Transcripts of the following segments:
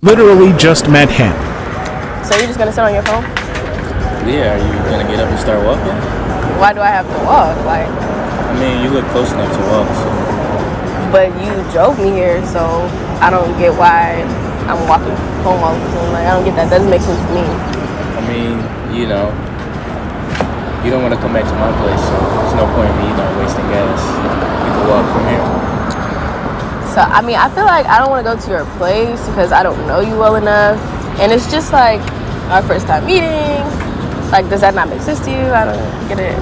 literally just met him. So you're just gonna sit on your phone? Yeah, are you gonna get up and start walking? Why do I have to walk? Like, I mean, you look close enough to walk, so. but you drove me here, so I don't get why I'm walking home all of a sudden. Like, I don't get that. That doesn't make sense to me. I mean, you know, you don't want to come back to my place, so there's no point in me, wasting gas. You can walk from here. So, I mean, I feel like I don't want to go to your place because I don't know you well enough. And it's just like our first time meeting. Like, does that not make sense to you? I don't get it.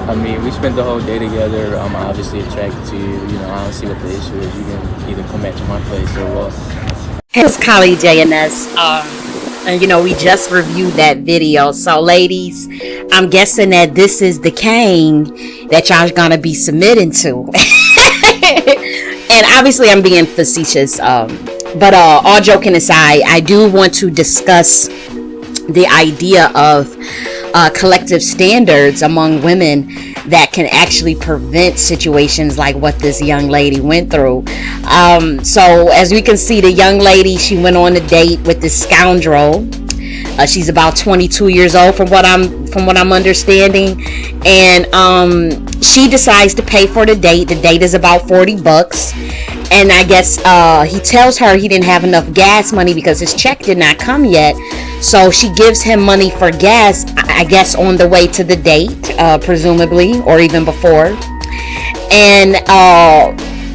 I mean, we spent the whole day together. I'm obviously attracted to you. I don't see what the issue is. You can either come back to my place or walk. Hey, it's colleague J.N.S. And we just reviewed that video. So, ladies, I'm guessing that this is the cane that y'all gonna be submitting to. And obviously, I'm being facetious. But all joking aside, I do want to discuss the idea of collective standards among women that can actually prevent situations like what this young lady went through. So as we can see, the young lady, she went on a date with this scoundrel. She's about 22 years old from what I'm understanding, and she decides to pay for the date. The date is about $40, and I guess he tells her he didn't have enough gas money because his check did not come yet. So she gives him money for gas, I guess on the way to the date, presumably, or even before. And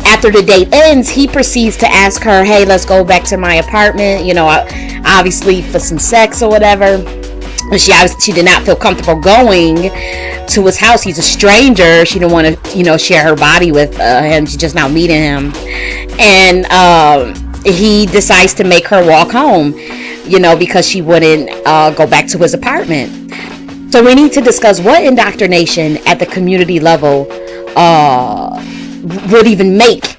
after the date ends, he proceeds to ask her, hey, let's go back to my apartment, obviously for some sex or whatever. And she did not feel comfortable going to his house. He's a stranger. She didn't want to, share her body with him. She's just now meeting him. And he decides to make her walk home, because she wouldn't go back to his apartment. So we need to discuss what indoctrination at the community level would even make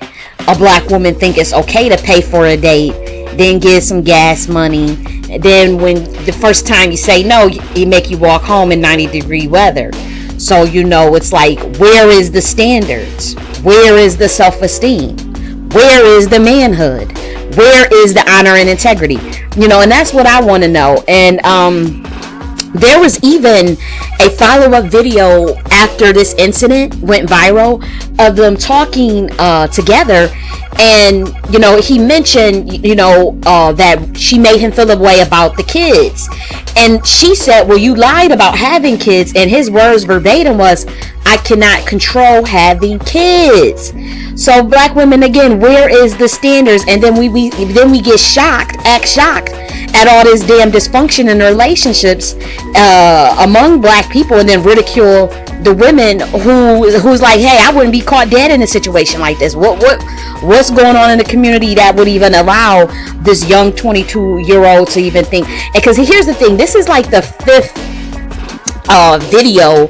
a black woman think it's okay to pay for a date, then give some gas money. Then when the first time you say no, he make you walk home in 90-degree weather. So it's like, where is the standards? Where is the self-esteem? Where is the manhood? Where is the honor and integrity? And that's what I want to know. And there was even a follow-up video after this incident went viral of them talking together. And, he mentioned, that she made him feel a way about the kids. And she said, well, you lied about having kids. And his words verbatim was, I cannot control having kids. So black women, again, where is the standards? And then we get shocked at all this damn dysfunction in relationships among black people, and then ridicule the women who's like, hey, I wouldn't be caught dead in a situation like this. What's going on in the community that would even allow this young 22-year-old to even think? Because here's the thing, this is like the fifth video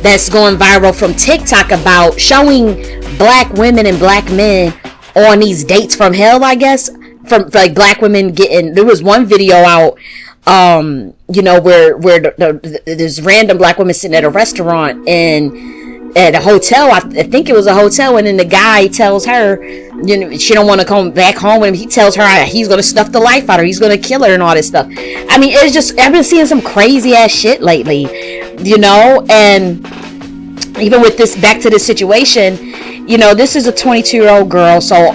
that's going viral from TikTok about showing black women and black men on these dates from hell, I guess, from like black women getting. There was one video out, where there's random black women sitting at a restaurant and at a hotel. I think it was a hotel, and then the guy tells her, she don't want to come back home with him. He tells her he's gonna stuff the life out of her, he's gonna kill her and all this stuff. I mean, it's just, I've been seeing some crazy ass shit lately, and even with this, back to this situation, this is a 22-year-old girl, so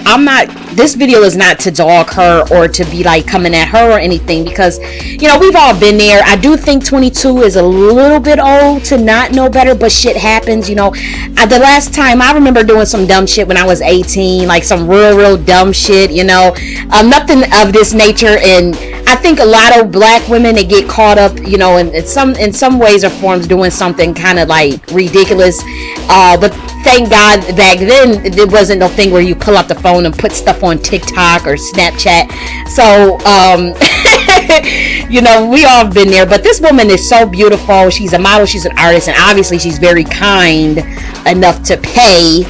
this video is not to dog her or to be like coming at her or anything, because we've all been there. I do think 22 is a little bit old to not know better, but shit happens. The last time I remember doing some dumb shit when I was 18, like some real dumb shit, nothing of this nature. And I think a lot of black women, they get caught up, in some ways or forms doing something kind of like ridiculous, but thank God back then there wasn't no thing where you pull up the phone and put stuff on TikTok or Snapchat. So we all have been there. But this woman is so beautiful. She's a model, she's an artist, and obviously she's very kind enough to pay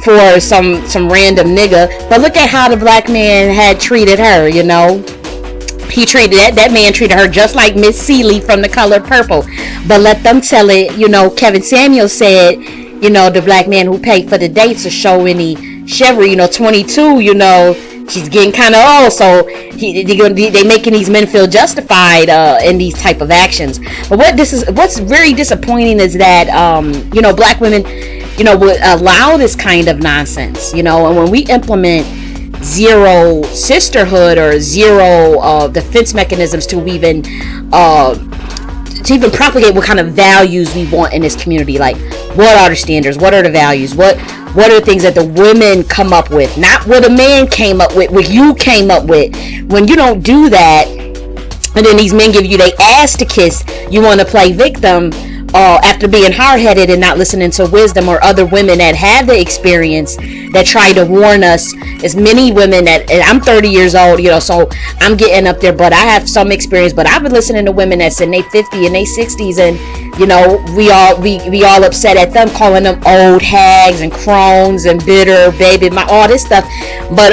for some random nigga. But look at how the black man had treated her. He treated that man treated her just like Miss Celie from The Color Purple. But let them tell it. Kevin Samuel said, the black man who paid for the dates to show any chivalry. 22, she's getting kind of old, so they making these men feel justified in these type of actions. But what's very disappointing is that black women would allow this kind of nonsense, and when we implement zero sisterhood or zero defense mechanisms to even propagate what kind of values we want in this community. Like, what are the standards? What are the values? What are the things that the women come up with? Not what a man came up with, what you came up with. When you don't do that, and then these men give you their ass to kiss, you want to play victim after being hard-headed and not listening to wisdom or other women that have the experience that try to warn us. As many women that, and I'm 30 years old, so I'm getting up there, but I have some experience. But I've been listening to women that's in their 50s and their 60s, and we all upset at them, calling them old hags and crones and bitter baby, all this stuff. But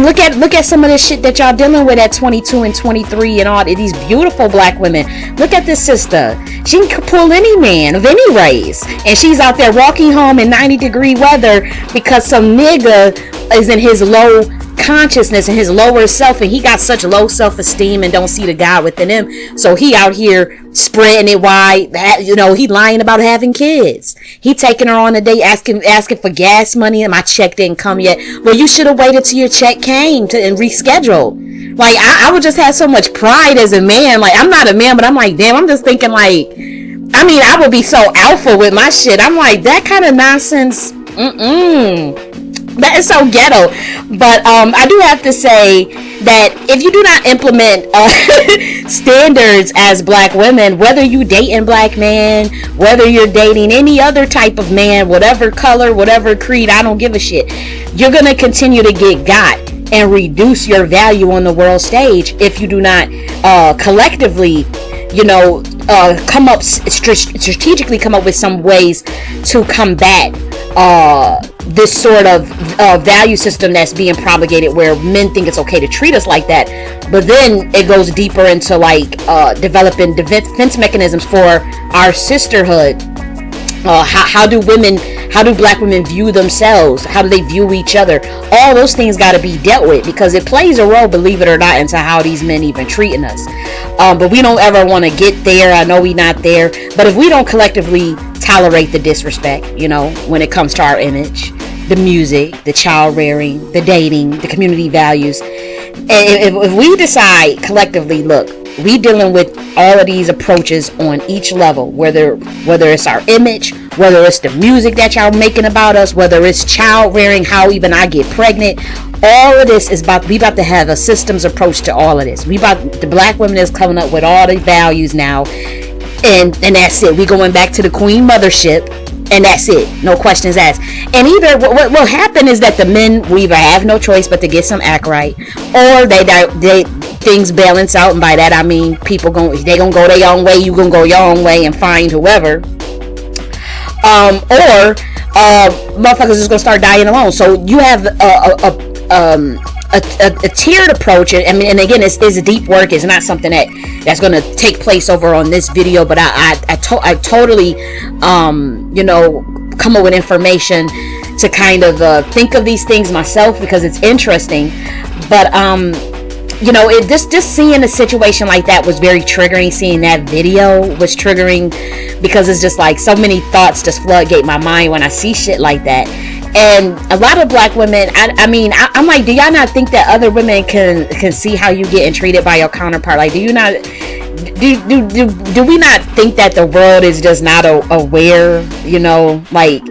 look at some of this shit that y'all dealing with at 22 and 23 and all these beautiful black women. Look at this sister. She can pull any man of any race, and she's out there walking home in 90-degree weather because some nigga is in his low consciousness and his lower self, and he got such low self-esteem and don't see the God within him, so he out here spreading it wide. He lying about having kids. He taking her on a date, asking for gas money, and my check didn't come yet. Well, you should have waited till your check came and rescheduled. Like, I would just have so much pride as a man. Like, I'm not a man, but I'm like, damn, I'm just thinking like, I would be so alpha with my shit. I'm like, that kind of nonsense, that is so ghetto. But I do have to say that if you do not implement standards as black women, whether you dating black men, whether you're dating any other type of man, whatever color, whatever creed, I don't give a shit, you're gonna continue to get got and reduce your value on the world stage if you do not collectively strategically come up with some ways to combat this sort of value system that's being propagated, where men think it's okay to treat us like that. But then it goes deeper into like developing defense mechanisms for our sisterhood. How do black women view themselves? How do they view each other? All those things got to be dealt with, because it plays a role, believe it or not, into how these men even treating us. But we don't ever want to get there. I know we not there, but if we don't collectively tolerate the disrespect, when it comes to our image, the music, the child rearing, the dating, the community values, if we decide collectively, look, we dealing with all of these approaches on each level, whether it's our image, whether it's the music that y'all making about us, whether it's child rearing, how even I get pregnant, all of this is we about to have a systems approach to all of this. The black women is coming up with all the values now, and that's it. We going back to the queen mothership, and that's it. No questions asked. And either what will happen is that the men will either have no choice but to get some act right, or they things balance out, and by that I mean people gonna go their own way, you gonna go your own way and find whoever, or motherfuckers is gonna start dying alone. So you have a tiered approach, and again, it's deep work. It's not something that's going to take place over on this video, but I totally come up with information to kind of think of these things myself, because it's interesting. But just seeing a situation like that was very triggering. Seeing that video was triggering, because it's just like so many thoughts just floodgate my mind when I see shit like that. And a lot of black women, I'm like, do y'all not think that other women can see how you getting treated by your counterpart? Like, do we not think that the world is just not aware, like,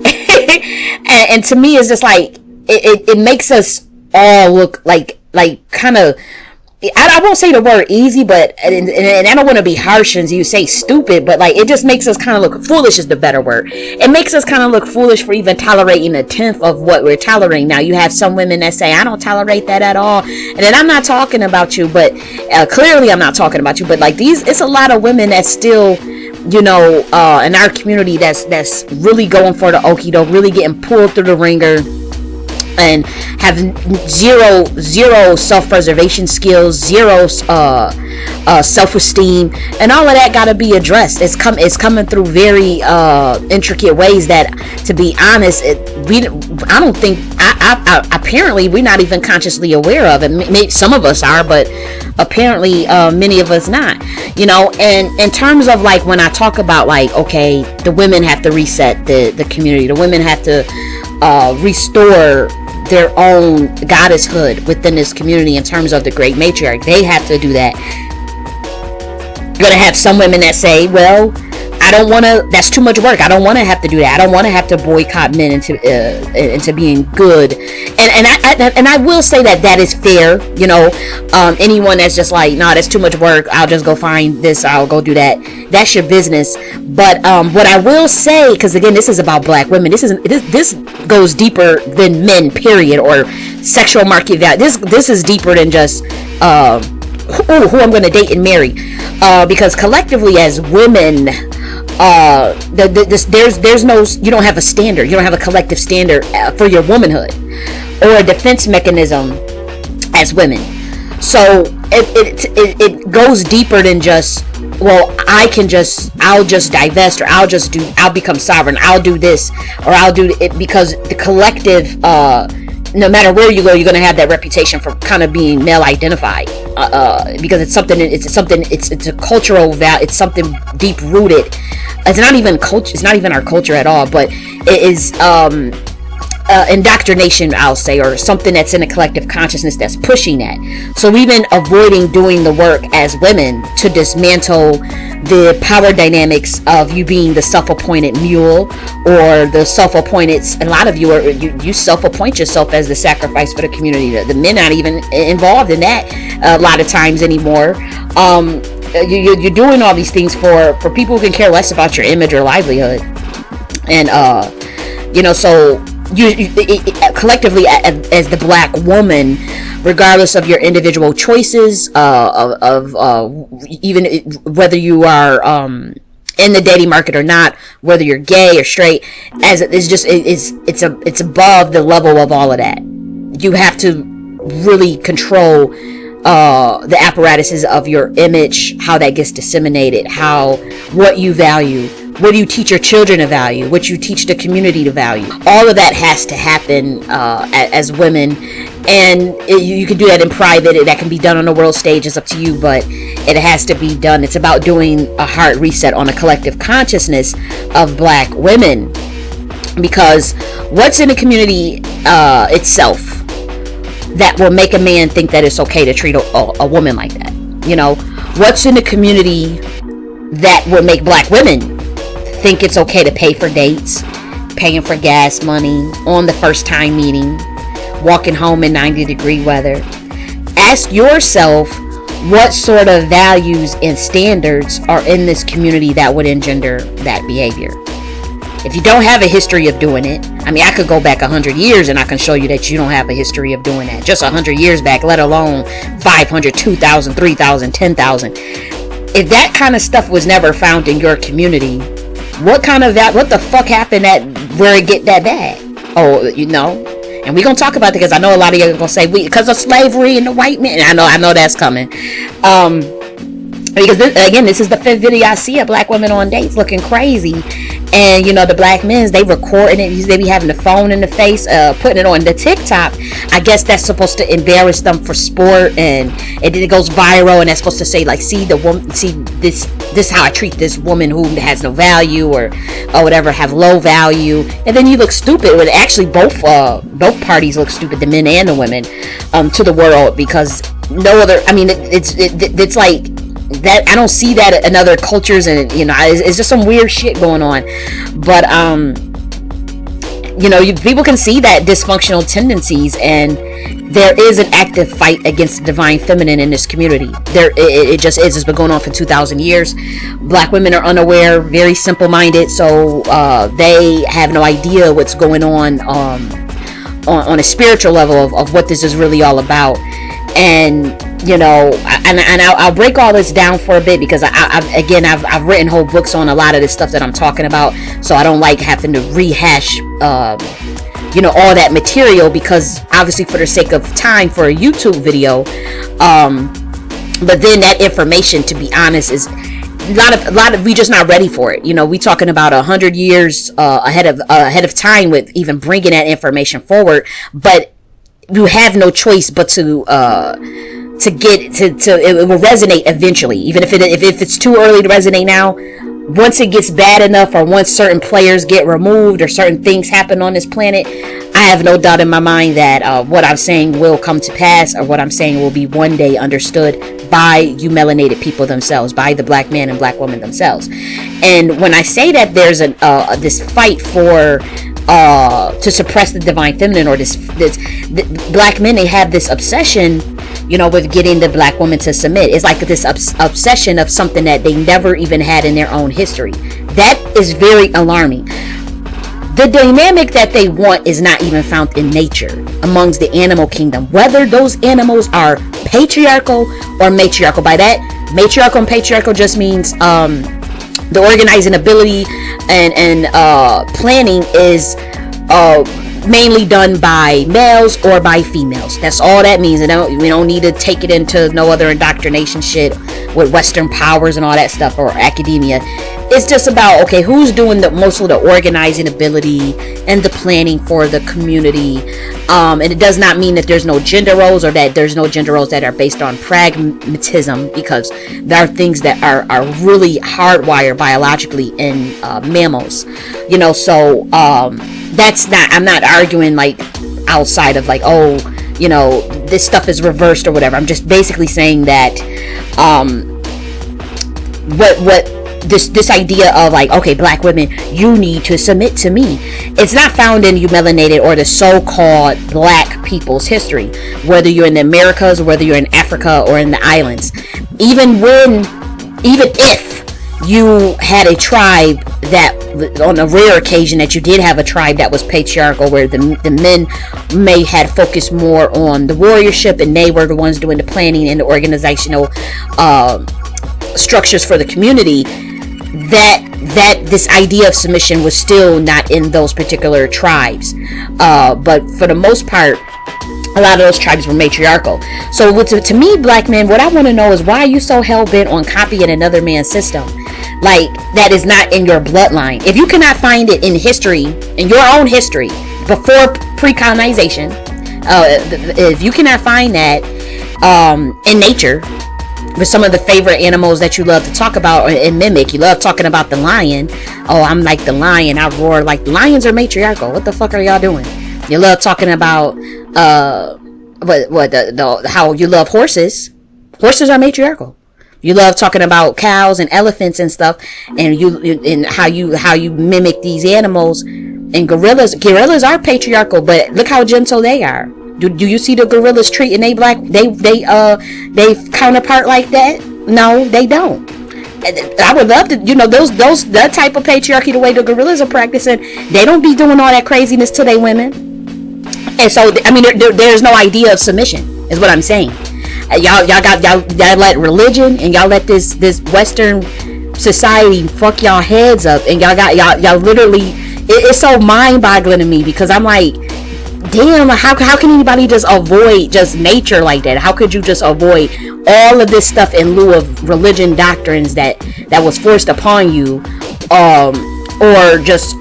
and to me, it's just like, it makes us all look like kind of, I won't say the word easy, but and I don't want to be harsh and you say stupid, but like, it just makes us kind of look foolish is the better word. It makes us kind of look foolish for even tolerating a tenth of what we're tolerating. Now you have some women that say, I don't tolerate that at all, and then I'm not talking about you, but clearly I'm not talking about you, but like it's a lot of women that still, in our community that's really going for the okie doke, really getting pulled through the ringer, and have zero self-preservation skills, zero self-esteem, and all of that got to be addressed. It's coming through very intricate ways that, to be honest, I don't think apparently we're not even consciously aware of it. Maybe some of us are, but apparently many of us not. You know, and in terms of like when I talk about like, okay, the women have to reset the community, the women have to restore their own goddesshood within this community in terms of the great matriarch. They have to do that. You're gonna have some women that say, well, I don't want to, that's too much work, I don't want to have to do that, I don't want to have to boycott men into being good. And I will say that is fair. You know, anyone that's just like, nah, that's too much work, I'll just go find this, I'll go do that, that's your business. But what I will say, because again, this is about black women, this goes deeper than men, period, or sexual market value. This is deeper than just who I'm going to date and marry, because collectively as women, there's no, you don't have a standard, you don't have a collective standard for your womanhood or a defense mechanism as women. So it goes deeper than just, well, I'll just divest, or I'll become sovereign, I'll do this, or I'll do it, because the collective, no matter where you go, you're going to have that reputation for kind of being male identified, because it's a cultural value, it's something deep rooted. It's not even culture, it's not even our culture at all, but it is indoctrination, I'll say, or something that's in a collective consciousness that's pushing that. So we've been avoiding doing the work as women to dismantle the power dynamics of you being the self-appointed mule, or the self-appointed, a lot of you you self-appoint yourself as the sacrifice for the community. The men not even involved in that a lot of times anymore. You're doing all these things for people who can care less about your image or livelihood. And you know, so you collectively as the black woman, regardless of your individual choices, even whether you are in the dating market or not, whether you're gay or straight, as it's above the level of all of that. You have to really control the apparatuses of your image, how that gets disseminated, what you value, what do you teach your children to value, what you teach the community to value. All of that has to happen as women, and you can do that in private. That can be done on the world stage, it's up to you, but it has to be done. It's about doing a hard reset on a collective consciousness of black women, because what's in the community itself that will make a man think that it's okay to treat a woman like that? You know, what's in the community that will make black women think it's okay to pay for dates, paying for gas money, on the first time meeting, walking home in 90-degree weather? Ask yourself what sort of values and standards are in this community that would engender that behavior. If you don't have a history of doing it, I mean, I could go back 100 years and I can show you that you don't have a history of doing that. Just 100 years back, let alone 500, 2,000, 3,000, 10,000. If that kind of stuff was never found in your community, what the fuck happened where it get that bad? Oh, you know, and we're gonna talk about it, because I know a lot of you are gonna say because of slavery and the white man. I know that's coming. Because this is the 5th video I see of black women on dates looking crazy, and you know, the black men, they recording it, they be having the phone in the face, putting it on the TikTok. I guess that's supposed to embarrass them for sport, and it goes viral, and that's supposed to say like, see the woman, see this how I treat this woman who has no value, or whatever, have low value. And then you look stupid. Well, actually both parties look stupid, the men and the women, to the world, because no other, I mean, it's like that. I don't see that in other cultures, and you know, it's just some weird shit going on. But you know, people can see that dysfunctional tendencies, and there is an active fight against the divine feminine in this community. It just is. It's been going on for 2,000 years. Black women are unaware, very simple-minded, so they have no idea what's going on a spiritual level of what this is really all about. And you know, and I'll break all this down for a bit, because I've written whole books on a lot of this stuff that I'm talking about, so I don't like having to rehash all that material, because obviously for the sake of time for a YouTube video. But then that information, to be honest, is a lot of we just not ready for it. We talking about 100 years ahead of time with even bringing that information forward. But you have no choice but to get to it will resonate eventually, even if it's too early to resonate now. Once it gets bad enough, or once certain players get removed, or certain things happen on this planet, I have no doubt in my mind that what I'm saying will come to pass, or what I'm saying will be one day understood by you melanated people themselves, by the black man and black woman themselves. And when I say that there's this fight for to suppress the divine feminine, or this black men, they have this obsession, with getting the black woman to submit. It's like this obsession of something that they never even had in their own history. That is very alarming. The dynamic that they want is not even found in nature, amongst the animal kingdom, whether those animals are patriarchal or matriarchal. By that, matriarchal and patriarchal just means the organizing ability and planning is mainly done by males or by females. That's all that means. And we don't need to take it into no other indoctrination shit with Western powers and all that stuff, or academia. It's just about, okay, who's doing most of the organizing ability and the planning for the community. And it does not mean that there's no gender roles, or that there's no gender roles that are based on pragmatism, because there are things that are really hardwired biologically in mammals. So that's not, I'm not arguing like outside of like, this stuff is reversed or whatever. I'm just basically saying that what this idea of like, okay, black women, you need to submit to me, it's not found in you melanated or the so-called black people's history, whether you're in the Americas or whether you're in Africa or in the islands. Even if you had a tribe that, on a rare occasion that you did have a tribe that was patriarchal, where the men may had focused more on the warriorship, and they were the ones doing the planning and the organizational structures for the community, that this idea of submission was still not in those particular tribes. But for the most part, a lot of those tribes were matriarchal. So to me, black men, what I want to know is, why are you so hell-bent on copying another man's system? Like, that is not in your bloodline. If you cannot find it in history, in your own history, before pre-colonization, if you cannot find that in nature, with some of the favorite animals that you love to talk about and mimic, you love talking about the lion. Oh, I'm like the lion, I roar like the lions are matriarchal. What the fuck are y'all doing? You love talking about how you love horses. Horses are matriarchal. You love talking about cows and elephants and stuff, and how you mimic these animals. And gorillas are patriarchal, but look how gentle they are. Do you see the gorillas treating they counterpart like that? No, they don't. I would love to, that type of patriarchy, the way the gorillas are practicing, they don't be doing all that craziness to their women. And so, I mean, there's no idea of submission, is what I'm saying. Y'all let religion and y'all let this Western society fuck y'all heads up, and y'all literally, it's so mind-boggling to me, because I'm like, damn, how can anybody just avoid just nature like that? How could you just avoid all of this stuff in lieu of religion doctrines that was forced upon you, or just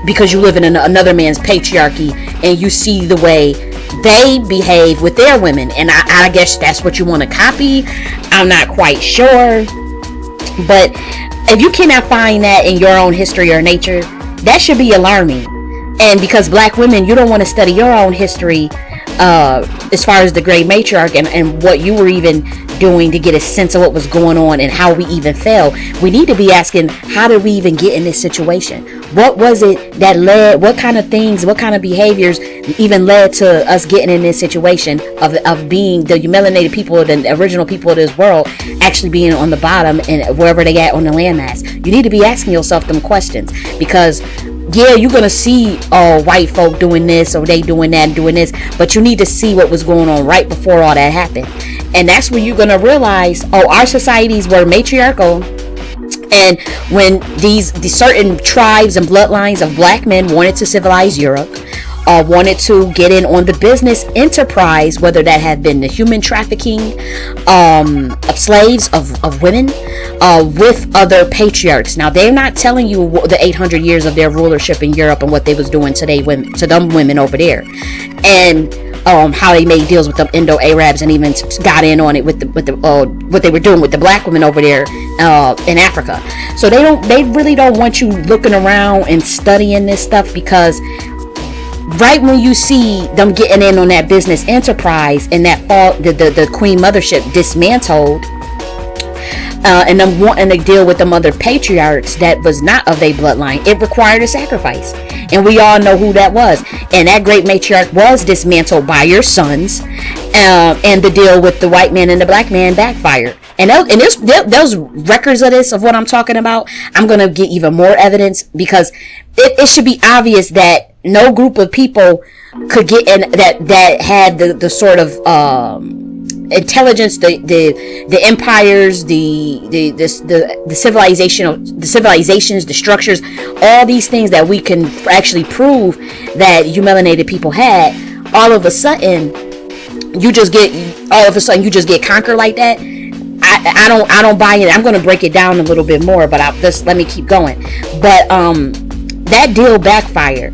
because you live in another man's patriarchy and you see the way they behave with their women? And I guess that's what you want to copy. I'm not quite sure, but if you cannot find that in your own history or nature, that should be alarming. And because black women, you don't want to study your own history as far as the great matriarch and what you were even doing to get a sense of what was going on and how we even fell. We need to be asking, how did we even get in this situation? What was it that led, what kind of things, what kind of behaviors even led to us getting in this situation of being the melanated people, the original people of this world, actually being on the bottom and wherever they at on the landmass? You need to be asking yourself them questions, because yeah, you're gonna see white folk doing this or they doing that and doing this, but you need to see what was going on right before all that happened. And that's when you're gonna realize, our societies were matriarchal, and when these certain tribes and bloodlines of black men wanted to civilize Europe, wanted to get in on the business enterprise, whether that had been the human trafficking of slaves, of women, with other patriarchs. Now, they're not telling you the 800 years of their rulership in Europe and what they was doing to them women over there, and how they made deals with the Indo-Arabs, and even got in on it with the what they were doing with the black women over there in Africa. So they really don't want you looking around and studying this stuff, because right when you see them getting in on that business enterprise and that the Queen Mothership dismantled, and them wanting to deal with them other patriarchs that was not of their bloodline, it required a sacrifice. And we all know who that was. And that great matriarch was dismantled by your sons. And the deal with the white man and the black man backfired. And those records of this, of what I'm talking about, I'm going to get even more evidence, because it should be obvious that no group of people could get in that had the sort of intelligence, the empires, the civilizations, the structures, all these things that we can actually prove that you melanated people had. All of a sudden you just get conquered like that. I don't buy it. I'm going to break it down a little bit more, but let me keep going. But that deal backfired,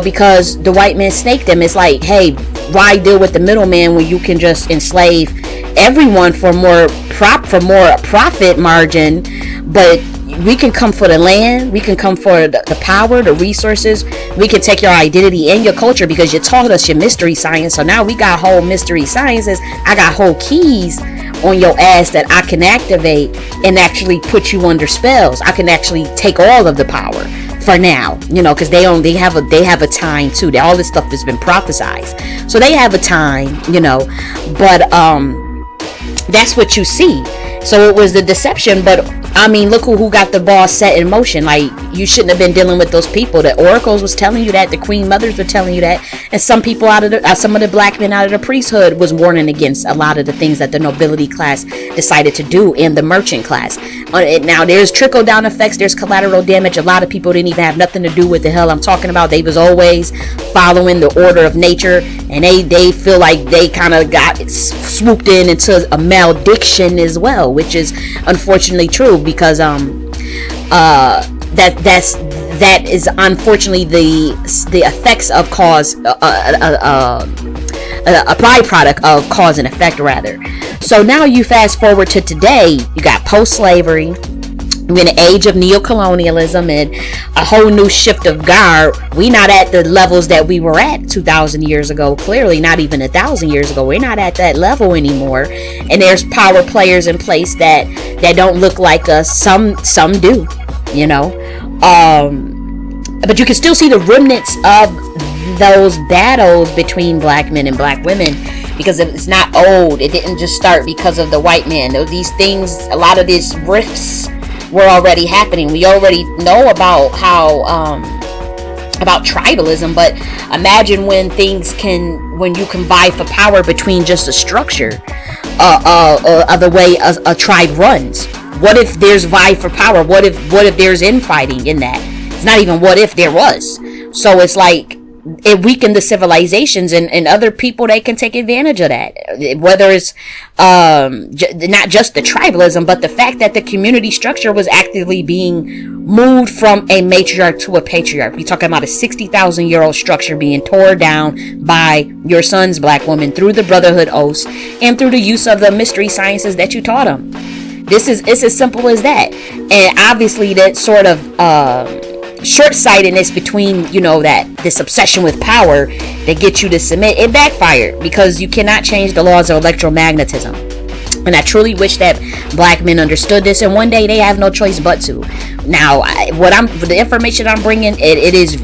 because the white man snaked them. It's like, hey, why deal with the middleman when you can just enslave everyone for more profit margin? But we can come for the land, we can come for the power, the resources, we can take your identity and your culture, because you taught us your mystery science. So now we got whole mystery sciences. I got whole keys on your ass that I can activate and actually put you under spells. I can actually take all of the power for now, because they have a time too. All this stuff has been prophesized, so they have a time, but that's what you see. So it was the deception, but I mean, look who got the ball set in motion. Like, you shouldn't have been dealing with those people. The oracles was telling you that. The queen mothers were telling you that. And some people some of the black men out of the priesthood was warning against a lot of the things that the nobility class decided to do, and the merchant class. Now, there's trickle down effects. There's collateral damage. A lot of people didn't even have nothing to do with the hell I'm talking about. They was always following the order of nature, and they feel like they kind of got swooped into a malediction as well, which is unfortunately true, because that is unfortunately the effects of cause, a byproduct of cause and effect, rather. So now you fast forward to today, you got post-slavery, we're in an age of neocolonialism and a whole new shift of guard. We not at the levels that we were at 2,000 years ago. Clearly not even 1,000 years ago. We're not at that level anymore. And there's power players in place that don't look like us. Some do, but you can still see the remnants of those battles between black men and black women, because it's not old. It didn't just start because of the white man. These things, a lot of these rifts were already happening. We already know about how about tribalism, but imagine when you can vie for power between just a structure of the way a tribe runs. What if there's vie for power? What if there's infighting in that? It's not even what if, there was. So it's like, it weakened the civilizations, and other people, they can take advantage of that, whether it's not just the tribalism, but the fact that the community structure was actively being moved from a matriarch to a patriarch. We're talking about a 60,000-year-old structure being torn down by your son's black woman through the brotherhood oaths and through the use of the mystery sciences that you taught them. It's as simple as that. And obviously that sort of short-sightedness between, that this obsession with power that gets you to submit, it backfired, because you cannot change the laws of electromagnetism. And I truly wish that black men understood this, and one day they have no choice but to. Now, the information I'm bringing, it is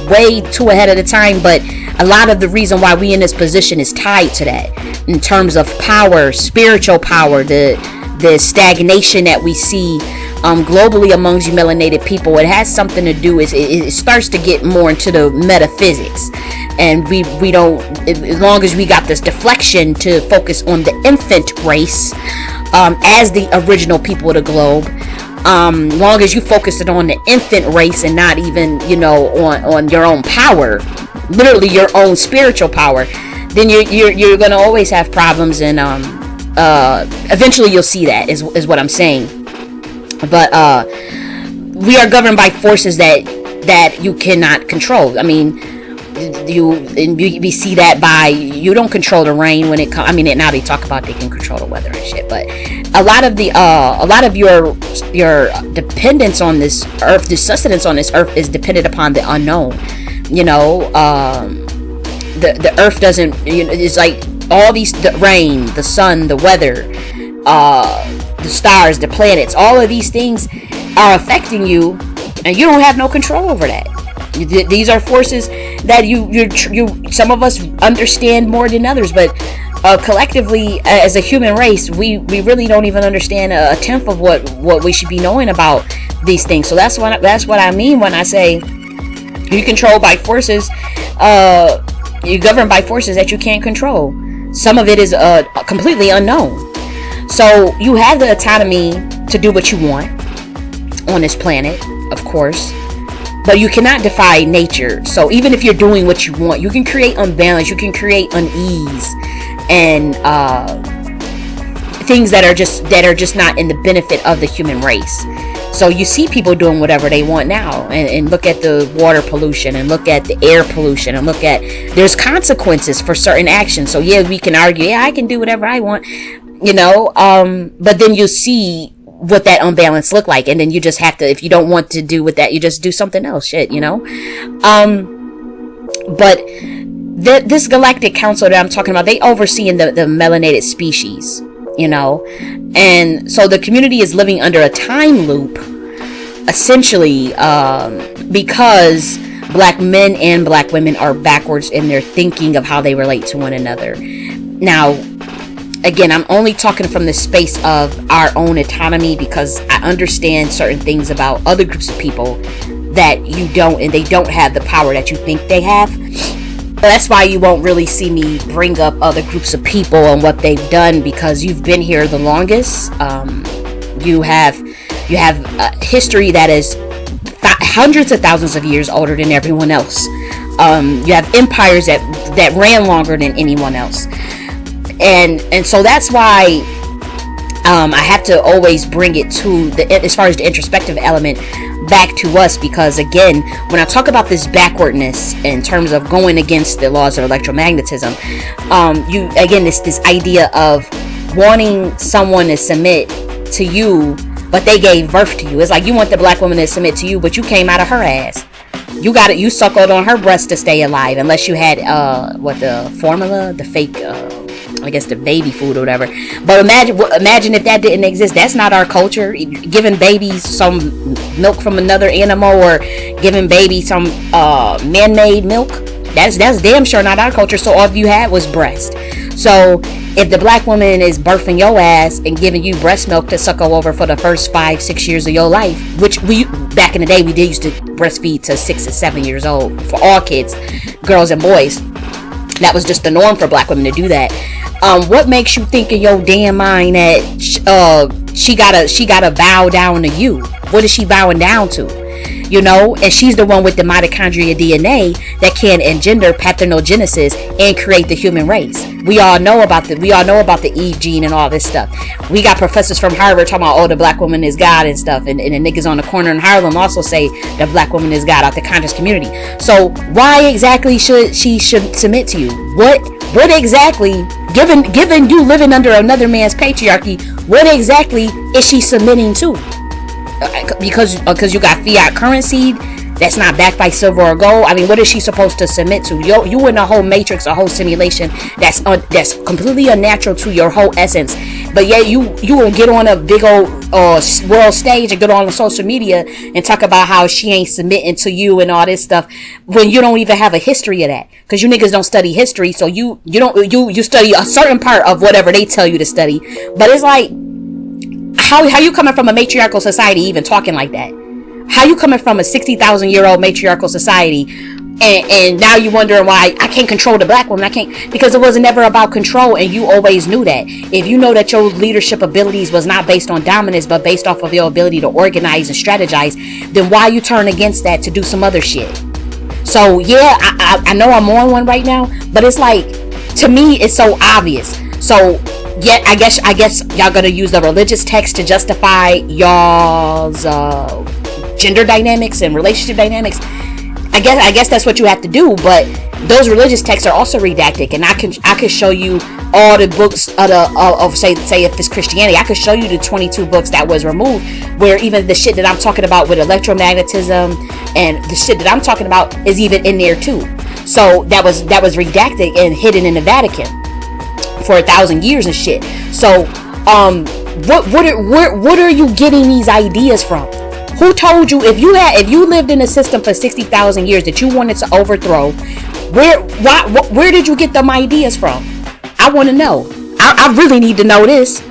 way too ahead of the time, but a lot of the reason why we in this position is tied to that, in terms of power, spiritual power, the stagnation that we see globally amongst you melanated people. It has something to do with it starts to get more into the metaphysics, and we don't, as long as we got this deflection to focus on the infant race as the original people of the globe, long as you focus it on the infant race and not even, on your own power, literally your own spiritual power, then you're gonna always have problems, and eventually you'll see that is what I'm saying. But we are governed by forces that you cannot control. I mean, we see that by, you don't control the rain when it comes. I mean, now they talk about they can control the weather and shit, but a lot of your dependence on this earth, the sustenance on this earth, is dependent upon the unknown. The earth doesn't, it's like all these, the rain, the sun, the weather, the stars, the planets, all of these things are affecting you, and you don't have no control over that. These are forces that you some of us understand more than others, but collectively, as a human race, we really don't even understand a tenth of what we should be knowing about these things. So that's what I mean when I say you control by forces, you govern by forces that you can't control. Some of it is completely unknown. So you have the autonomy to do what you want on this planet, of course, but you cannot defy nature. So even if you're doing what you want, you can create unbalance, you can create unease, and things that are just not in the benefit of the human race. So you see people doing whatever they want now, and look at the water pollution, and look at the air pollution, and look at, there's consequences for certain actions. So yeah, we can argue, yeah, I can do whatever I want, but then you see what that unbalance look like, and then you just have to, if you don't want to do with that, you just do something else, but this galactic council that I'm talking about, they overseeing the melanated species, and so the community is living under a time loop, essentially, because black men and black women are backwards in their thinking of how they relate to one another. Now, again, I'm only talking from the space of our own autonomy, because I understand certain things about other groups of people that you don't, and they don't have the power that you think they have. That's why you won't really see me bring up other groups of people and what they've done, because you've been here the longest. You have history that is hundreds of thousands of years older than everyone else. You have empires that ran longer than anyone else. And so that's why I have to always bring it to as far as the introspective element, back to us, because again, when I talk about this backwardness in terms of going against the laws of electromagnetism, this idea of wanting someone to submit to you, but they gave birth to you. It's like you want the black woman to submit to you, but you came out of her ass. You suckled on her breast to stay alive, unless you had the formula, the fake I guess the baby food or whatever. But imagine if that didn't exist. That's not our culture. Giving babies some milk from another animal, or giving babies some man-made milk, that's damn sure not our culture. So all you had was breast. So if the black woman is birthing your ass and giving you breast milk to suckle over for the first 5-6 years of your life, which we back in the day we did used to breastfeed to 6 to 7 years old for all kids, girls and boys. That was just the norm for black women to do that. What makes you think in your damn mind that she gotta bow down to you? What is she bowing down to? And she's the one with the mitochondria DNA that can engender parthenogenesis and create the human race. We all know about the Eve gene and all this stuff. We got professors from Harvard talking about, the black woman is God and stuff, and the niggas on the corner in Harlem also say the black woman is God out the conscious community. So why exactly should she submit to you? What exactly, given you living under another man's patriarchy, what exactly is she submitting to? Because you got fiat currency that's not backed by silver or gold. I mean, what is she supposed to submit to? You in a whole matrix, a whole simulation that's completely unnatural to your whole essence. But yeah, you will get on a big old world stage and get on social media and talk about how she ain't submitting to you and all this stuff, when you don't even have a history of that, because you niggas don't study history. So you study a certain part of whatever they tell you to study. But it's like, how you coming from a matriarchal society even talking like that? How you coming from a 60,000-year-old matriarchal society And now you're wondering why I can't control the black woman. I can't, because it was never about control, and you always knew that. If you know that your leadership abilities was not based on dominance, but based off of your ability to organize and strategize, then why you turn against that to do some other shit? So yeah, I know I'm on one right now, but it's like, to me, it's so obvious. So yeah, I guess y'all gonna use the religious text to justify y'all's gender dynamics and relationship dynamics. I guess that's what you have to do, but those religious texts are also redacted, and I could show you all the books of say if it's Christianity, I could show you the 22 books that was removed, where even the shit that I'm talking about with electromagnetism and the shit that I'm talking about is even in there too. So that was redacted and hidden in the Vatican for 1,000 years and shit. So what are you getting these ideas from? Who told you, if you lived in a system for 60,000 years that you wanted to overthrow, where did you get them ideas from? I want to know. I really need to know this.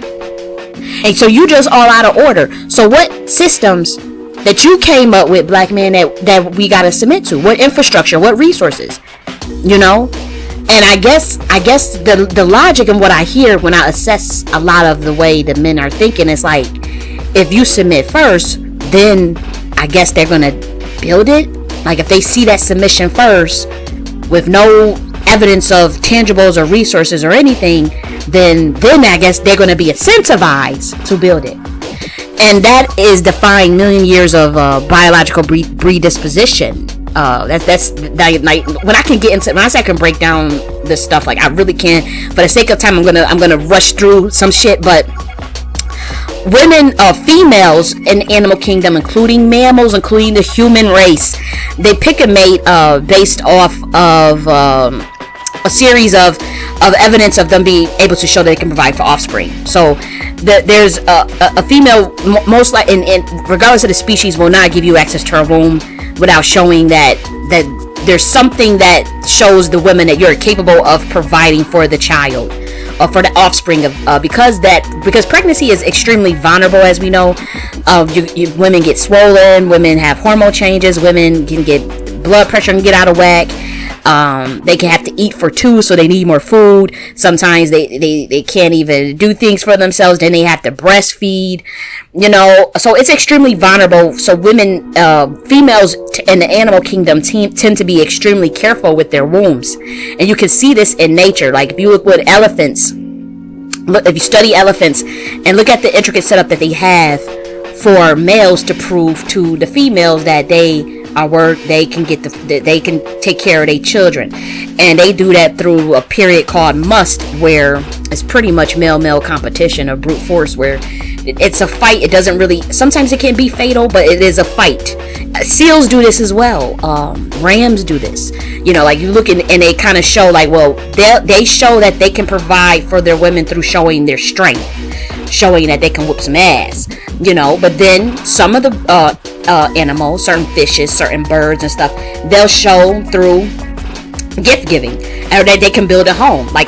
And so you just all out of order. So what systems that you came up with, black man, that we got to submit to? What infrastructure? What resources? You know? And I guess the logic and what I hear when I assess a lot of the way the men are thinking is like, if you submit first, then I guess they're gonna build it. Like if they see that submission first with no evidence of tangibles or resources or anything, then I guess they're gonna be incentivized to build it. And that is defying million years of biological predisposition. That's like when I can get into, when I say I can break down this stuff, like I really can. For the sake of time, I'm gonna rush through some shit, but women, females in the animal kingdom, including mammals, including the human race, they pick a mate based off of a series of evidence of them being able to show that they can provide for offspring. So there's a female, most like, in regardless of the species, will not give you access to her womb without showing that there's something that shows the women that you're capable of providing for the child, for the offspring of, because pregnancy is extremely vulnerable, as we know. Women get swollen, women have hormone changes, women can get blood pressure and get out of whack. They can have to eat for two, so they need more food. Sometimes they can't even do things for themselves, then they have to breastfeed, you know. So it's extremely vulnerable. So women, females in the animal kingdom tend to be extremely careful with their wombs, and you can see this in nature. Like if you look with elephants, if you study elephants and look at the intricate setup that they have for males to prove to the females that they can take care of their children, and they do that through a period called must, where it's pretty much male competition or brute force, where it's a fight. It doesn't really, sometimes it can be fatal, but it is a fight. Seals do this as well. Rams do this. You know, like you look and they kind of show like, well, they show that they can provide for their women through showing their strength, showing that they can whoop some ass, you know. But then some of the animals, certain fishes, certain birds and stuff, they'll show through gift giving, or that they can build a home. I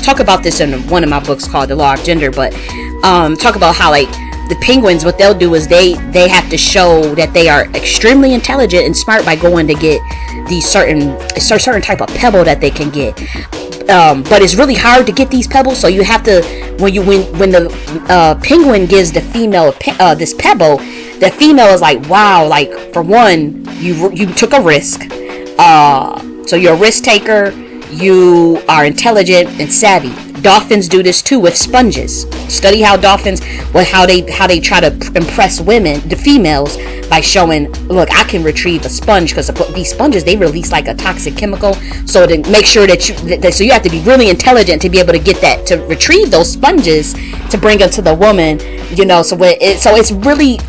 talk about this in one of my books called The Law of Gender, but talk about how like the penguins, what they'll do is they have to show that they are extremely intelligent and smart by going to get these certain type of pebble that they can get. But it's really hard to get these pebbles, so you have to, when the penguin gives the female this pebble, the female is like, wow, like, for one, you took a risk, so you're a risk taker, you are intelligent and savvy. Dolphins do this too with sponges. Study how dolphins, how they try to impress women, the females, by showing, look, I can retrieve a sponge, because these sponges, they release like a toxic chemical. So to make sure so you have to be really intelligent to be able to get that, to retrieve those sponges to bring them to the woman, you know. So it's really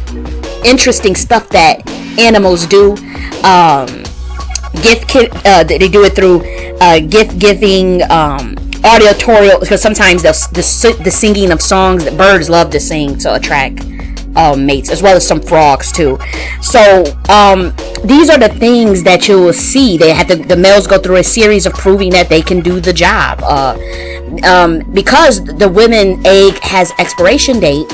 interesting stuff that animals do. They do it through gift giving, auditorial, because sometimes the singing of songs, that birds love to sing to attract mates, as well as some frogs too. So these are the things that you will see. The males go through a series of proving that they can do the job, because the women egg has expiration date,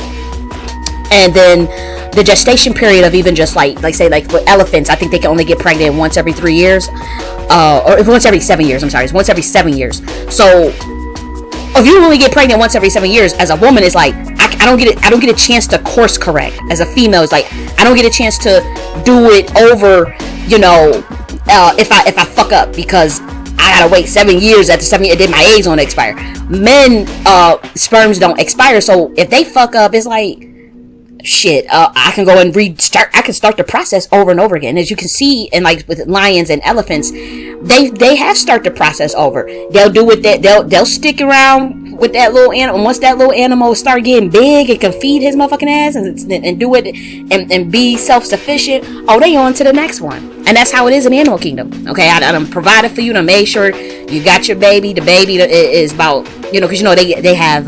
and then the gestation period of even just like say like for elephants, I think they can only get pregnant once every 3 years, or once every 7 years. I'm sorry, it's once every 7 years. So if you only get pregnant once every 7 years, as a woman, it's like I don't get a chance to course correct. As a female, it's like I don't get a chance to do it over. You know, if I fuck up, because I gotta wait 7 years. After 7 years, then my eggs don't expire. Men, sperms don't expire. So if they fuck up, it's like, shit, I can go and restart. I can start the process over and over again. As you can see, and like with lions and elephants, they have start the process over. They'll do it. They'll stick around with that little animal. Once that little animal start getting big and can feed his motherfucking ass and do it and be self-sufficient, oh, they on to the next one. And that's how it is in the animal kingdom. Okay, I done provided for you to make sure you got your baby. The baby is about, you know, because you know they have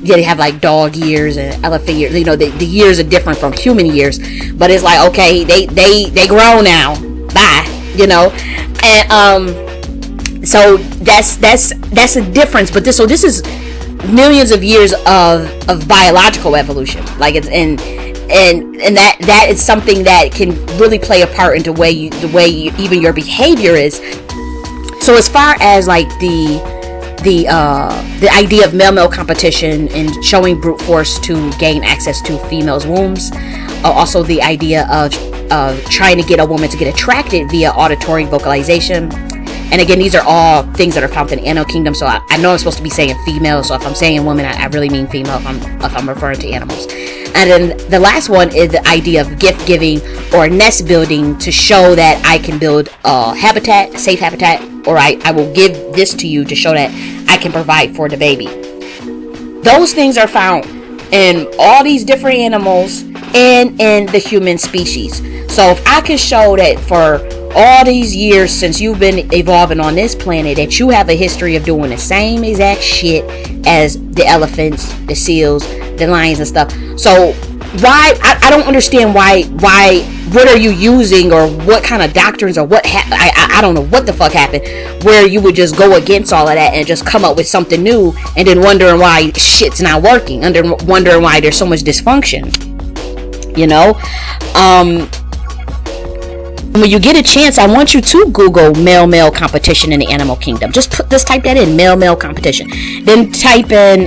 they have like dog years and elephant years. You know, the years are different from human years, but it's like, okay, they grown now. Bye. You know, and so that's a difference. But this is millions of years of biological evolution. Like it's and that is something that can really play a part into the way even your behavior is. So as far as like the idea of male competition and showing brute force to gain access to females' wombs, also the idea of trying to get a woman to get attracted via auditory vocalization. And again, these are all things that are found in the animal kingdom. So I know I'm supposed to be saying female. So if I'm saying woman, I really mean female if I'm referring to animals. And then the last one is the idea of gift giving or nest building to show that I can build a habitat, safe habitat, or I will give this to you to show that I can provide for the baby. Those things are found in all these different animals and in the human species. So if I can show that for all these years since you've been evolving on this planet, that you have a history of doing the same exact shit as the elephants, the seals, the lions and stuff. So why, I don't understand why, what are you using, or what kind of doctrines, or what, I don't know what the fuck happened, where you would just go against all of that and just come up with something new, and then wondering why shit's not working, wondering why there's so much dysfunction, you know? When you get a chance, I want you to Google male competition in the animal kingdom. Just type that in, male competition. Then type in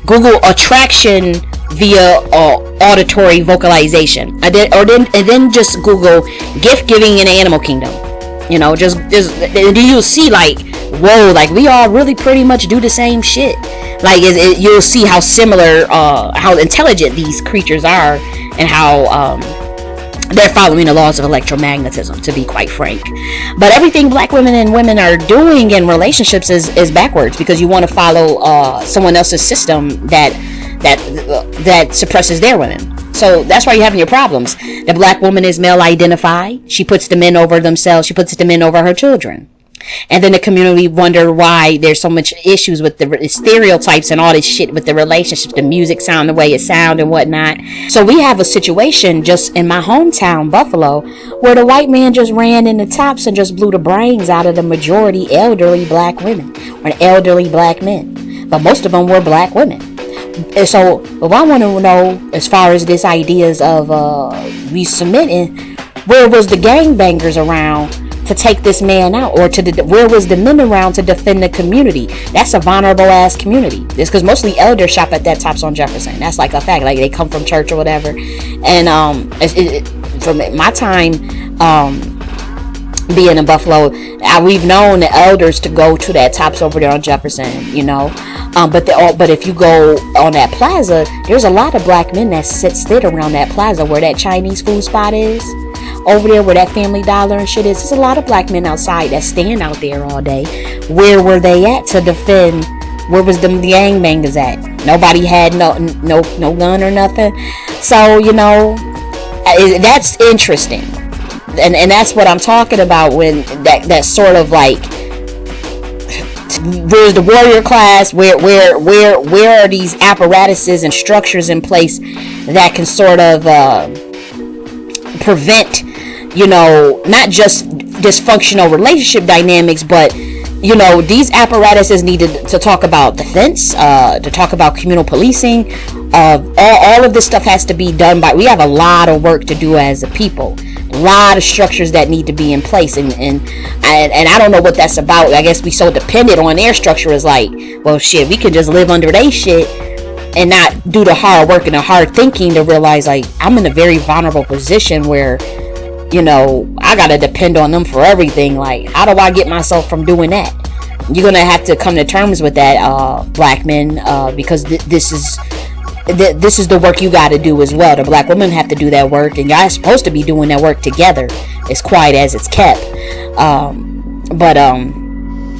Google attraction via auditory vocalization. And then just Google gift giving in the animal kingdom. You know, just you'll see like, whoa, like we all really pretty much do the same shit. Like you'll see how similar, how intelligent these creatures are, and how they're following the laws of electromagnetism, to be quite frank. But everything black women and women are doing in relationships is backwards, because you want to follow someone else's system that suppresses their women. So that's why you're having your problems. The black woman is male identified. She puts the men over themselves. She puts the men over her children. And then the community wonder why there's so much issues with the stereotypes and all this shit with the relationships, the music sound the way it sound and whatnot. So we have a situation just in my hometown, Buffalo, where the white man just ran in the tops and just blew the brains out of the majority elderly black women or elderly black men. But most of them were black women. And so what I want to know, as far as this ideas of we submitting, where was the gangbangers around to take this man out, or where was the men around to defend the community? That's a vulnerable ass community. It's because mostly elders shop at that Tops on Jefferson. That's like a fact. Like they come from church or whatever. And from my time being in Buffalo, we've known the elders to go to that Tops over there on Jefferson, you know. But if you go on that plaza, there's a lot of black men that sit around that plaza where that Chinese food spot is. Over there where that Family Dollar and shit is, there's a lot of black men outside that stand out there all day. Where were they at to defend? Where was the gangbangers at? Nobody had no gun or nothing. So, you know, that's interesting. And that's what I'm talking about, when that sort of like, where's the warrior class? Where are these apparatuses and structures in place that can sort of prevent, you know, not just dysfunctional relationship dynamics, but, you know, these apparatuses needed to talk about defense, to talk about communal policing. All of this stuff has to be done by, we have a lot of work to do as a people, a lot of structures that need to be in place, and I don't know what that's about. I guess we so dependent on their structure. Is like, well, shit, we can just live under their shit and not do the hard work and the hard thinking to realize, like, I'm in a very vulnerable position where, you know, I gotta depend on them for everything. Like, how do I get myself from doing that? You're gonna have to come to terms with that, black men, because this is the work you got to do as well. The black women have to do that work, and y'all are supposed to be doing that work together, as quiet as it's kept. But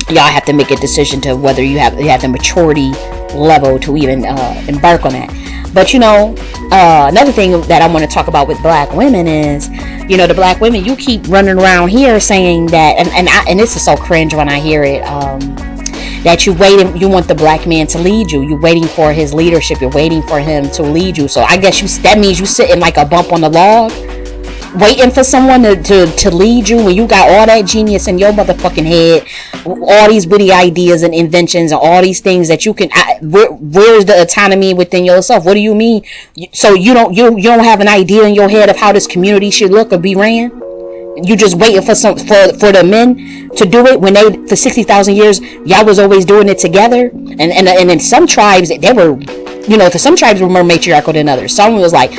y'all have to make a decision to whether you have the maturity level to even embark on that. But, you know, another thing that I want to talk about with black women is, you know, the black women, you keep running around here saying that, and this is so cringe when I hear it, that you want the black man to lead you. You're waiting for his leadership. You're waiting for him to lead you. So I guess that means you sitting like a bump on the log, waiting for someone to lead you when you got all that genius in your motherfucking head, all these witty ideas and inventions and all these things that you can. Where's the autonomy within yourself? What do you mean? So you don't have an idea in your head of how this community should look or be ran? You just waiting for the men to do it when they, for 60,000 years, y'all was always doing it together. And in some tribes, they were, you know, for some tribes were more matriarchal than others. Some was like,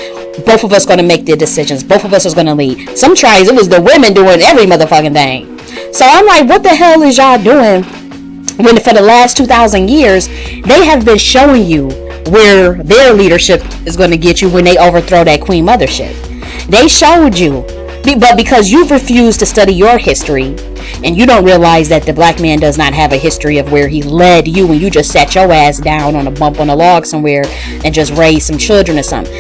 both of us going to make the decisions. Both of us is going to lead. Some tribes, it was the women doing every motherfucking thing. So I'm like, what the hell is y'all doing when for the last 2,000 years, they have been showing you where their leadership is going to get you when they overthrow that queen mothership. They showed you. But because you've refused to study your history, and you don't realize that the black man does not have a history of where he led you and you just sat your ass down on a bump on a log somewhere and just raised some children or something.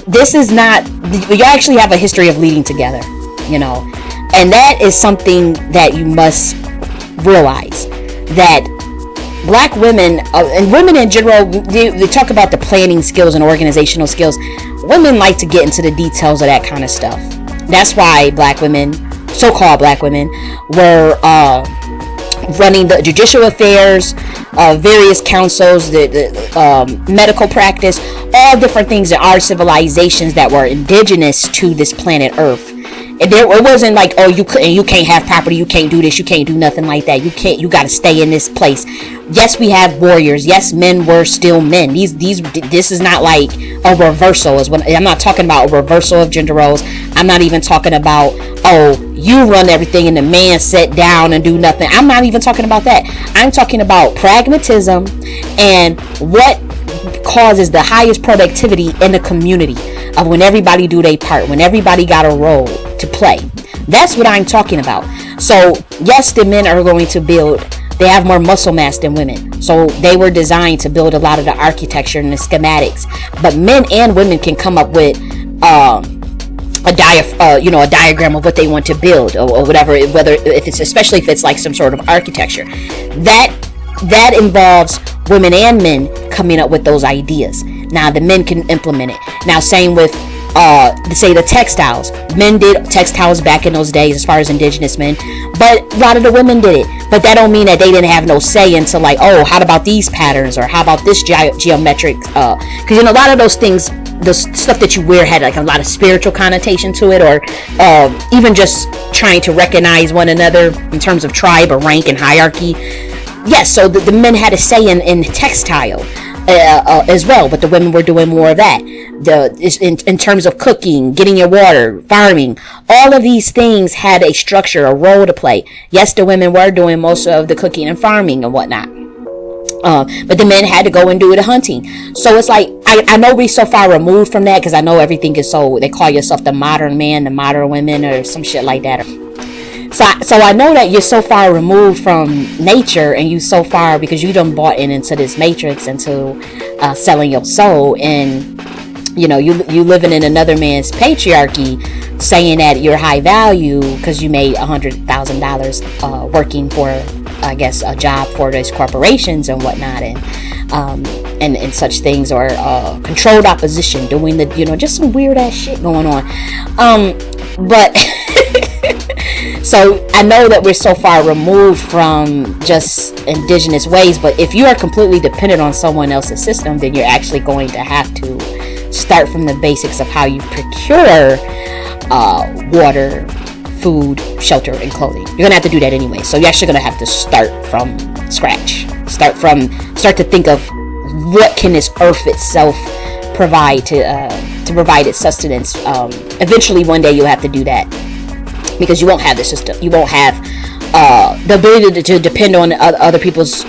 This is not, you actually have a history of leading together, you know. And that is something that you must realize, that black women, and women in general, they talk about the planning skills and organizational skills. Women like to get into the details of that kind of stuff. That's why black women, so-called black women, were running the judicial affairs, various councils, the medical practice, all different things in our civilizations that were indigenous to this planet Earth. It wasn't like, oh, you can't have property, you can't do this, you can't do nothing like that. You got to stay in this place. Yes, we have warriors. Yes, men were still men. This is not like a reversal. I'm not talking about a reversal of gender roles. I'm not even talking about, oh, you run everything and the man sit down and do nothing. I'm not even talking about that. I'm talking about pragmatism and what causes the highest productivity in the community, of when everybody do their part, when everybody got a role to play. That's what I'm talking about. So yes, the men are going to build, they have more muscle mass than women, so they were designed to build a lot of the architecture and the schematics. But men and women can come up with a diagram of what they want to build, or whatever, especially if it's like some sort of architecture that involves women and men coming up with those ideas. Now the men can implement it. Now same with say the textiles. Men did textiles back in those days as far as indigenous men, but a lot of the women did it. But that don't mean that they didn't have no say into, like, oh, how about these patterns, or how about this geometric, because you know, a lot of those things, the stuff that you wear had like a lot of spiritual connotation to it, or even just trying to recognize one another in terms of tribe or rank and hierarchy. Yes, so the men had a say in textile as well, but the women were doing more of that. In terms of cooking, getting your water, farming, all of these things had a structure, a role to play. Yes, the women were doing most of the cooking and farming and whatnot. But the men had to go and do the hunting. So it's like, I know we're so far removed from that, because I know everything is so, they call yourself the modern man, the modern women, or some shit like that. So I know that you're so far removed from nature, and you so far, because you done bought into this matrix, into selling your soul, and you know, you living in another man's patriarchy, saying that you're high value because you made $100,000 working for, I guess, a job for those corporations and whatnot, and such things, or controlled opposition, doing the, you know, just some weird ass shit going on. But so I know that we're so far removed from just indigenous ways, but if you are completely dependent on someone else's system, then you're actually going to have to start from the basics of how you procure water, food, shelter, and clothing. You're gonna have to do that anyway. So you're actually gonna have to start from scratch. Start to think of what can this earth itself provide to provide its sustenance. Eventually, one day you'll have to do that because you won't have the system. You won't have the ability to depend on other people's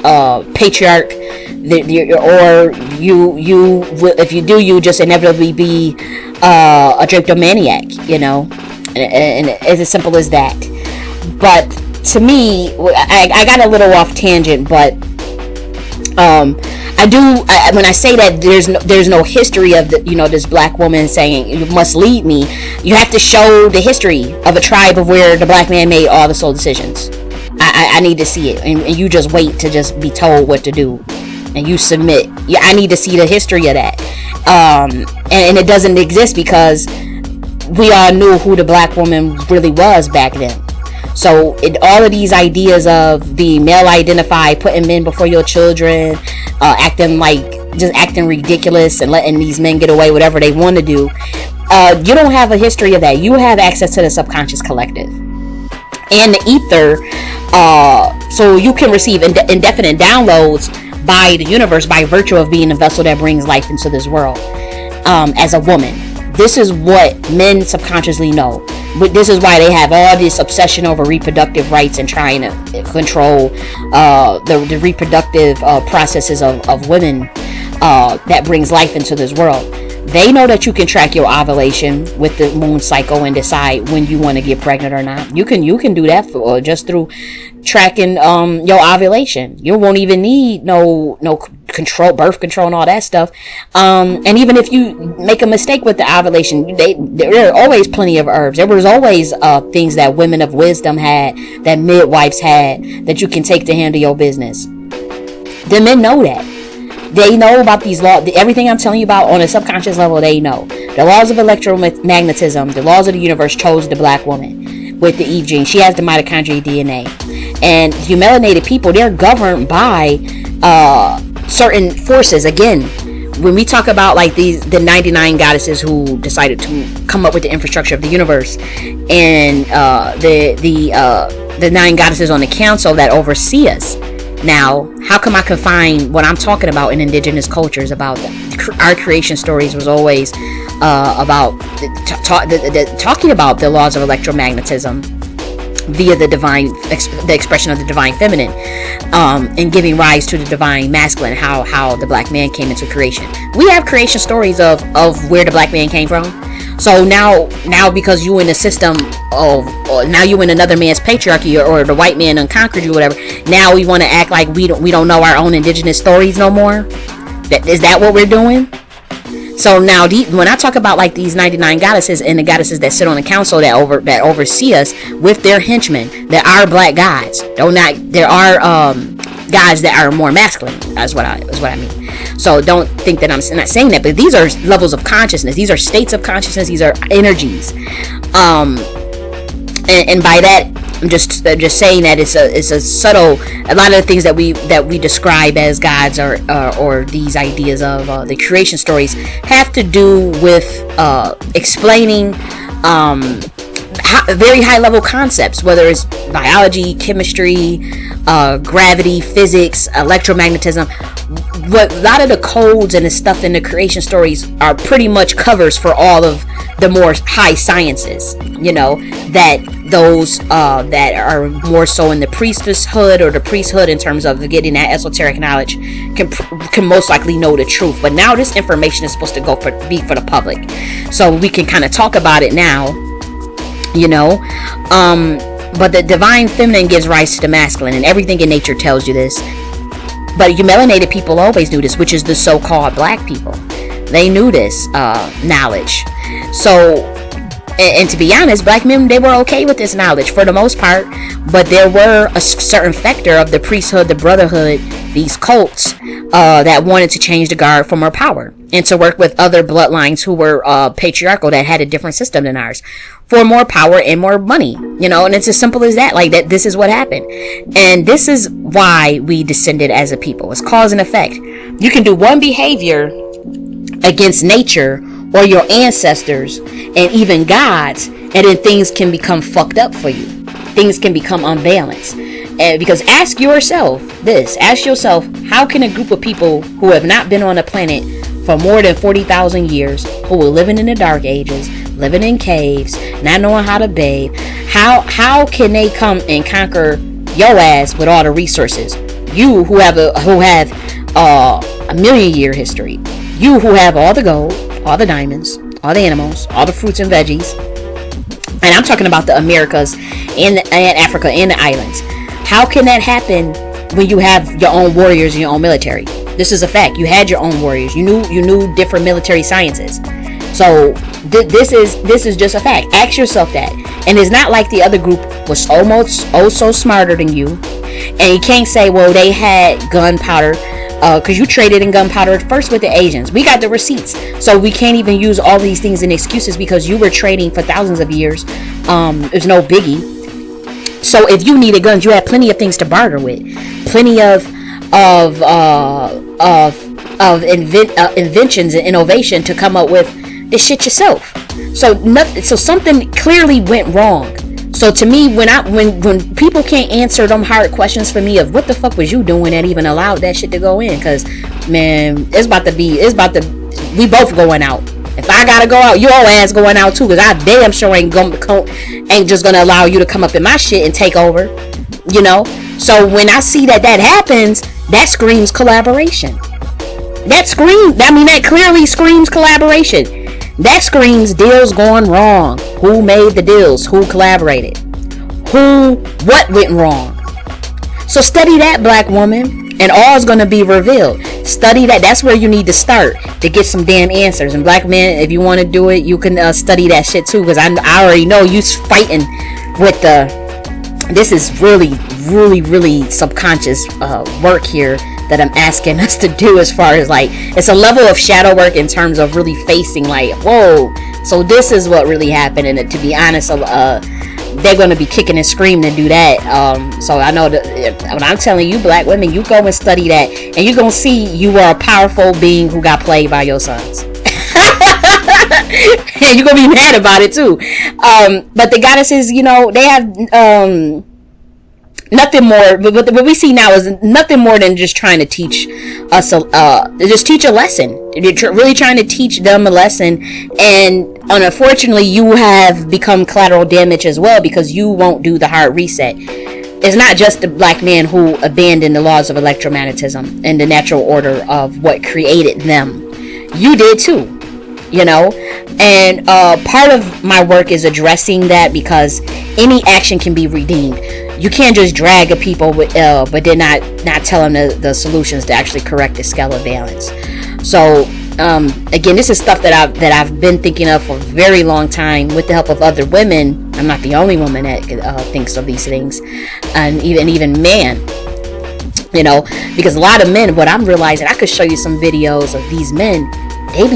patriarch. Or you if you do, you just inevitably be a drapetomaniac, you know, and it's as simple as that. But to me, I got a little off tangent, but when I say that there's no history of this black woman saying you must lead me, you have to show the history of a tribe of where the black man made all the soul decisions. I need to see it, and you just wait to just be told what to do, and you submit. Yeah, I need to see the history of that, and it doesn't exist because we all knew who the black woman really was back then. So all of these ideas of being male identified, putting men before your children, acting ridiculous and letting these men get away whatever they want to do, you don't have a history of that. You have access to the subconscious collective and the ether, so you can receive indefinite downloads by the universe by virtue of being a vessel that brings life into this world. As a woman, this is what men subconsciously know. But this is why they have all this obsession over reproductive rights and trying to control the reproductive processes of women that brings life into this world. They know that you can track your ovulation with the moon cycle and decide when you want to get pregnant or not. You can do that just through tracking your ovulation. You won't even need no control, birth control, and all that stuff. And even if you make a mistake with the ovulation, there are always plenty of herbs. There was always things that women of wisdom had, that midwives had, that you can take to handle your business. The men know that. They know about these laws. Everything I'm telling you about on a subconscious level, they know. The laws of electromagnetism, the laws of the universe chose the black woman with the Eve gene. She has the mitochondrial DNA. And you melanated people, they're governed by certain forces. Again, when we talk about like the 99 goddesses who decided to come up with the infrastructure of the universe, and the 9 goddesses on the council that oversee us. Now, how come I can find what I'm talking about in indigenous cultures about our creation stories was always about talking about the laws of electromagnetism via the expression of the divine feminine, and giving rise to the divine masculine, how the black man came into creation. We have creation stories of where the black man came from. So now because you in the system of, or now you in another man's patriarchy, or the white man unconquered you, whatever, now we want to act like we don't know our own indigenous stories no more. Is that what we're doing? So now, when I talk about like these 99 goddesses and the goddesses that sit on the council that oversee us with their henchmen, there are black gods. There are gods that are more masculine. That's what I mean. So don't think that I'm not saying that, but these are levels of consciousness. These are states of consciousness. These are energies. And by that, I'm just saying that it's a subtle. A lot of the things that we describe as gods or these ideas of the creation stories have to do with explaining very high level concepts, whether it's biology, chemistry, gravity, physics, electromagnetism. What a lot of the codes and the stuff in the creation stories are pretty much covers for all of the more high sciences, that those that are more so in the priesthood or the priesthood in terms of getting that esoteric knowledge can most likely know the truth. But now this information is supposed to be for the public, so we can kind of talk about it now, but the divine feminine gives rise to the masculine, and everything in nature tells you this. But you melanated people always knew this, which is the so-called black people. They knew this knowledge. So, and to be honest, black men, they were okay with this knowledge for the most part. But there were a certain factor of the priesthood, the brotherhood, these cults that wanted to change the guard for more power and to work with other bloodlines who were patriarchal, that had a different system than ours, for more power and more money, and it's as simple as that. Like that, this is what happened. And this is why we descended as a people. It's cause and effect. You can do one behavior against nature or your ancestors and even gods, and then things can become fucked up for you. Things can become unbalanced. And because ask yourself, how can a group of people who have not been on a planet for more than 40,000 years, who were living in the dark ages, living in caves, not knowing how to bathe, how can they come and conquer your ass with all the resources? You who have a million-year history. You who have all the gold, all the diamonds, all the animals, all the fruits and veggies. And I'm talking about the Americas and Africa and the islands. How can that happen when you have your own warriors and your own military? This is a fact. You had your own warriors. You knew different military sciences. So this is just a fact. Ask yourself that. And it's not like the other group was almost so smarter than you. And you can't say, well, they had gunpowder, because you traded in gunpowder first with the Asians. We got the receipts, so we can't even use all these things and excuses because you were trading for thousands of years. There's no biggie. So if you needed guns, you had plenty of things to barter with, plenty of inventions and innovation to come up with this shit yourself. So something clearly went wrong. So to me, when people can't answer them hard questions for me of what the fuck was you doing that even allowed that shit to go in, because man, we both going out. If I gotta go out, your ass going out too, because I damn sure ain't just gonna allow you to come up in my shit and take over, you know. So when I see that happens, that screams collaboration. That clearly screams collaboration. That screams deals going wrong. Who made the deals? Who collaborated? What went wrong? So study that, black woman, and all is going to be revealed. Study that. That's where you need to start to get some damn answers. And black men, if you want to do it, you can study that shit too, because I already know you fighting with this is really, really, really subconscious work here that I'm asking us to do, as far as like, it's a level of shadow work in terms of really facing like, whoa, so this is what really happened. And to be honest, they're going to be kicking and screaming to do that. So I know that when I'm telling you, black women, you go and study that, and you're going to see you are a powerful being who got played by your sons. And you're going to be mad about it too. But the goddesses, you know, they have nothing more, but what we see now is nothing more than just trying to teach us just teach a lesson. You're really trying to teach them a lesson, and unfortunately you have become collateral damage as well, because you won't do the hard reset. It's not just the black man who abandoned the laws of electromagnetism and the natural order of what created them. You did too, you know. And part of my work is addressing that, because any action can be redeemed. You can't just drag a people but then not tell them the solutions to actually correct the scale of balance. So again, this is stuff that I've been thinking of for a very long time with the help of other women. I'm not the only woman that thinks of these things, and even men, you know, because a lot of men, what I'm realizing, I could show you some videos of these men, they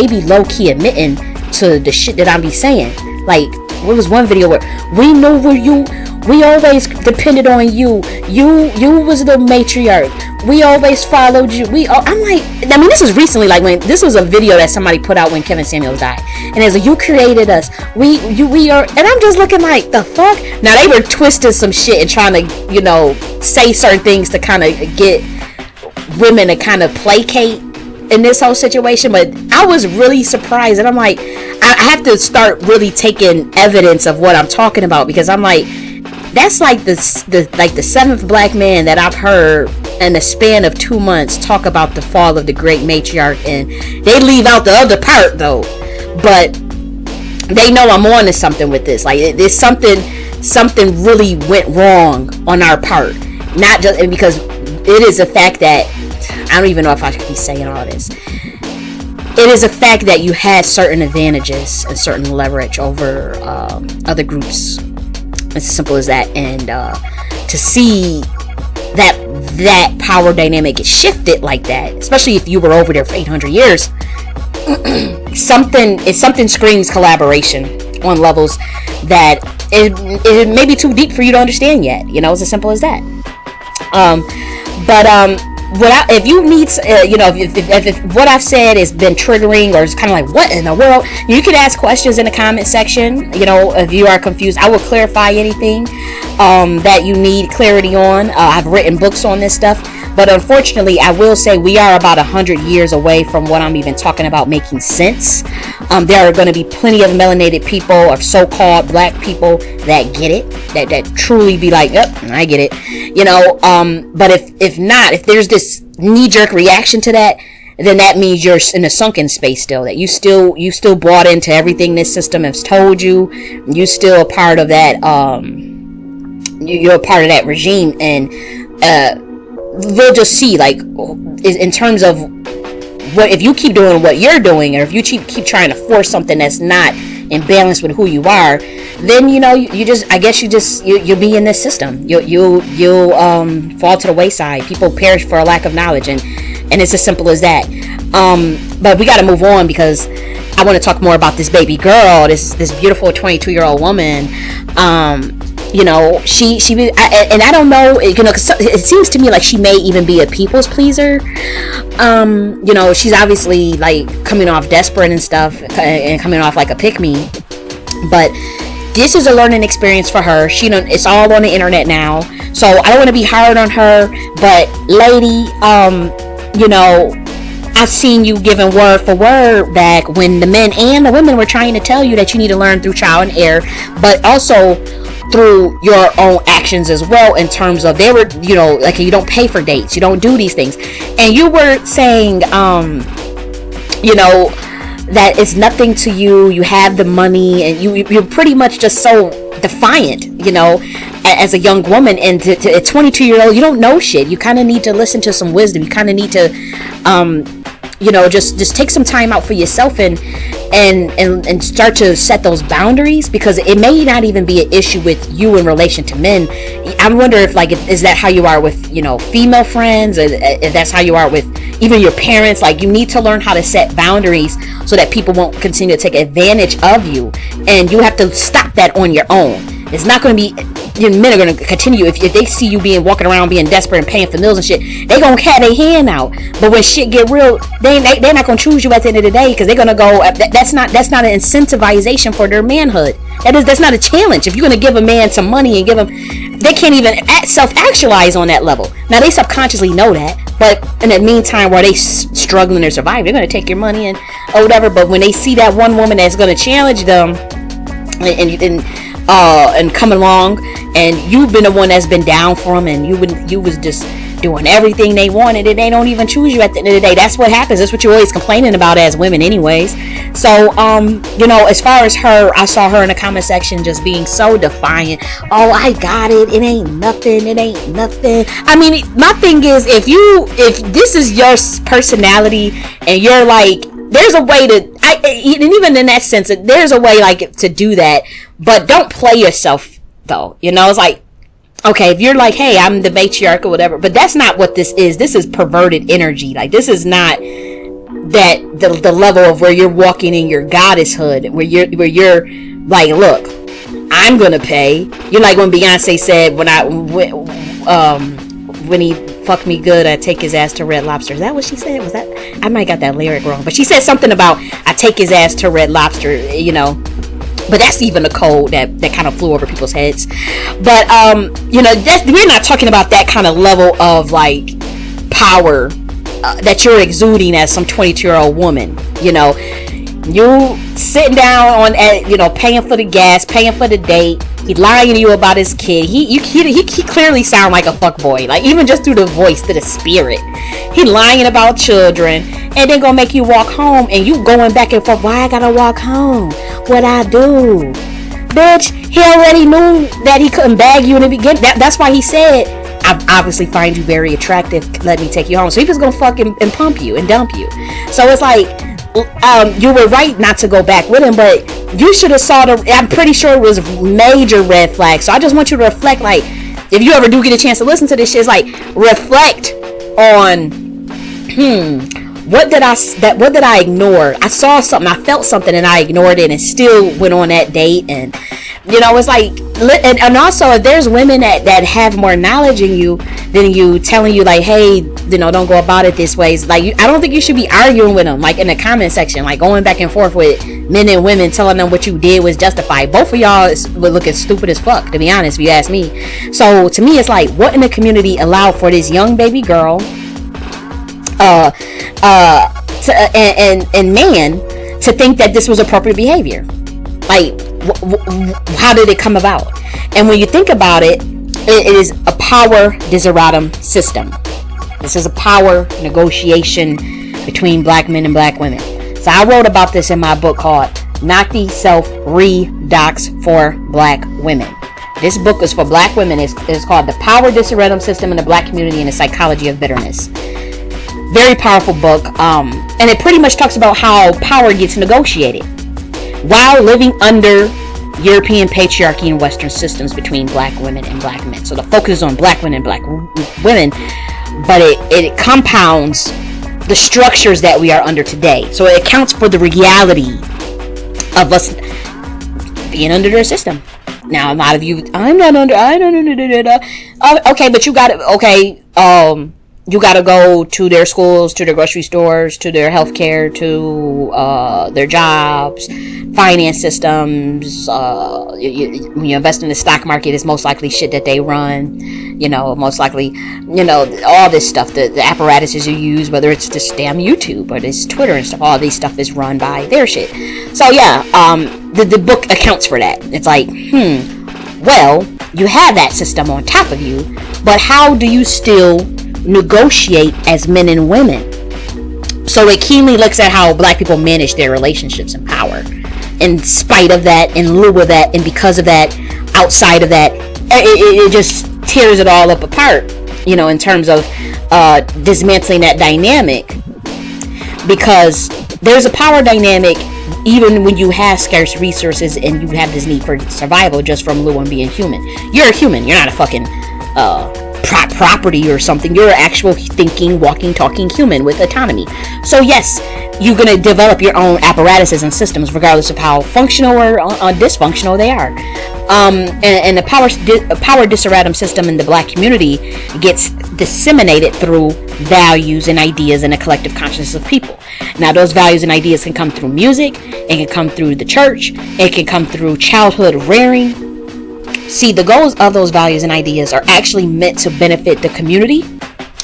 be low-key admitting to the shit that I be saying. Like, what was one video where we know where we always depended on you was the matriarch, we always followed you, I'm like, I mean, this is recently, like when this was a video that somebody put out when Kevin Samuels died, and it's like, you created us, we are, and I'm just looking like, the fuck. Now they were twisting some shit and trying to, you know, say certain things to kind of get women to kind of placate in this whole situation, but I was really surprised, and I'm like, I have to start really taking evidence of what I'm talking about, because I'm like, that's like the seventh black man that I've heard in the span of 2 months talk about the fall of the great matriarch, and they leave out the other part though, but they know I'm on to something with this. Like, there's something really went wrong on our part, not just because it is a fact that, I don't even know if I should be saying all this. It is a fact that you had certain advantages and certain leverage over other groups. It's as simple as that. And to see that power dynamic get shifted like that, especially if you were over there for 800 years, something screams collaboration on levels that it may be too deep for you to understand yet. You know, it's as simple as that. But if you need, if what I've said has been triggering or is kind of like, what in the world, you can ask questions in the comment section. If you are confused, I will clarify anything that you need clarity on. I've written books on this stuff, but unfortunately, I will say we are about 100 years away from what I'm even talking about making sense. There are going to be plenty of melanated people or so-called black people that get it, that truly be like, yep, I get it, but if there's this knee-jerk reaction to that, then that means you're in a sunken space still, that you still bought into everything this system has told you. You still a part of that, you're a part of that regime, and we'll just see, like, in terms of what, if you keep doing what you're doing, or if you keep trying to force something that's not in balance with who you are, then you'll be in this system. You'll fall to the wayside. People perish for a lack of knowledge, and it's as simple as that. But we got to move on, because I want to talk more about this baby girl, this beautiful 22-year-old woman. And I don't know, cause it seems to me like she may even be a people's pleaser. She's obviously like coming off desperate and stuff, and coming off like a pick-me, but this is a learning experience for her. It's all on the internet now, so I don't want to be hard on her, but lady, I've seen you giving word for word back when the men and the women were trying to tell you that you need to learn through trial and error, but also through your own actions as well, in terms of they were, like, you don't pay for dates, you don't do these things, and you were saying, that it's nothing to you, you have the money, and you're pretty much just so defiant, as a young woman, and to a 22-year-old, you don't know shit. You kind of need to listen to some wisdom. You kind of need to just take some time out for yourself and start to set those boundaries, because it may not even be an issue with you in relation to men. I wonder if, like, is that how you are with, female friends, or if that's how you are with even your parents. Like, you need to learn how to set boundaries so that people won't continue to take advantage of you, and you have to stop that on your own. It's not going to be, men are going to continue, if they see you walking around being desperate and paying for meals and shit, they going to have their hand out. But when shit get real, they're not going to choose you at the end of the day, because they're going to go, that's not an incentivization for their manhood. That's not a challenge. If you're going to give a man some money and give him, they can't even self-actualize on that level. Now, they subconsciously know that, but in the meantime, while they struggling to survive, they're going to take your money and or whatever. But when they see that one woman that's going to challenge them and come along, and you've been the one that's been down for them, and you was just doing everything they wanted, and they don't even choose you at the end of the day. That's what happens. That's what you're always complaining about as women anyways. So as far as her, I saw her in the comment section just being so defiant. Oh, I got it, it ain't nothing. I mean, my thing is, if this is your personality, and you're like, there's a way to, and even in that sense, there's a way, like, to do that, but don't play yourself though. It's like, okay, if you're like, hey, I'm the matriarch or whatever, but that's not what this is. This is perverted energy. Like, this is not that the level of where you're walking in your goddesshood, where you're like, look, I'm gonna pay. You're like when Beyonce said, when he fucked me good, I take his ass to Red Lobster. Is that what she said? Was that? I might got that lyric wrong, but she said something about I take his ass to Red Lobster. But that's even a code that kind of flew over people's heads. But we're not talking about that kind of level of, like, power that you're exuding as some 22-year-old woman. You sitting down on, paying for the gas, paying for the date. He lying to you about his kid. He clearly sound like a fuckboy. Like, even just through the voice, through the spirit. He lying about children, and then gonna make you walk home, and you going back and forth. Why I gotta walk home? What I do? Bitch, he already knew that he couldn't bag you in the beginning. That's why he said, I obviously find you very attractive. Let me take you home. So he was gonna fuck and pump you and dump you. So it's like, you were right not to go back with him, but you should have saw I'm pretty sure it was major red flag. So I just want you to reflect, like, if you ever do get a chance to listen to this shit, it's like, reflect on what did I ignore? I saw something, I felt something, and I ignored it and still went on that date. And it's like, and also if there's women that have more knowledge than you telling you like, hey, don't go about it this way. It's like, I don't think you should be arguing with them like in the comment section, like going back and forth with men and women, telling them what you did was justified. Both of y'all were looking stupid as fuck, to be honest, if you ask me. So to me, it's like, what in the community allowed for this young baby girl and man to think that this was appropriate behavior? Like, how did it come about? And when you think about it, it is a power desideratum system. This is a power negotiation between black men and black women. So I wrote about this in my book called Nakhti Self-Redox for Black Women. This book is for black women. It's called The Power Desideratum System in the Black Community and the Psychology of Bitterness. Very powerful book. And it pretty much talks about how power gets negotiated while living under European patriarchy and Western systems between black women and black men. So the focus is on black women and black women, but it compounds the structures that we are under today. So it accounts for the reality of us being under their system. Now, a lot of you, I don't under. Okay, but you got to, okay, you got to go to their schools, to their grocery stores, to their healthcare, to their jobs, finance systems. When you invest in the stock market, it's most likely shit that they run. Most likely, all this stuff, the apparatuses you use, whether it's this damn YouTube or it's Twitter and stuff, all these stuff is run by their shit. So yeah, the book accounts for that. It's like, well, you have that system on top of you, but how do you still negotiate as men and women? So it keenly looks at how black people manage their relationships and power. In spite of that, in lieu of that, and because of that, outside of that, it just tears it all up apart, in terms of dismantling that dynamic. Because there's a power dynamic even when you have scarce resources and you have this need for survival just from lieu of being human. You're a human. You're not a fucking property or something. You're an actual thinking, walking, talking human with autonomy. So yes, you're going to develop your own apparatuses and systems regardless of how functional or dysfunctional they are. And the power desideratum system in the black community gets disseminated through values and ideas in a collective consciousness of people. Now, those values and ideas can come through music, it can come through the church, it can come through childhood rearing. See, the goals of those values and ideas are actually meant to benefit the community,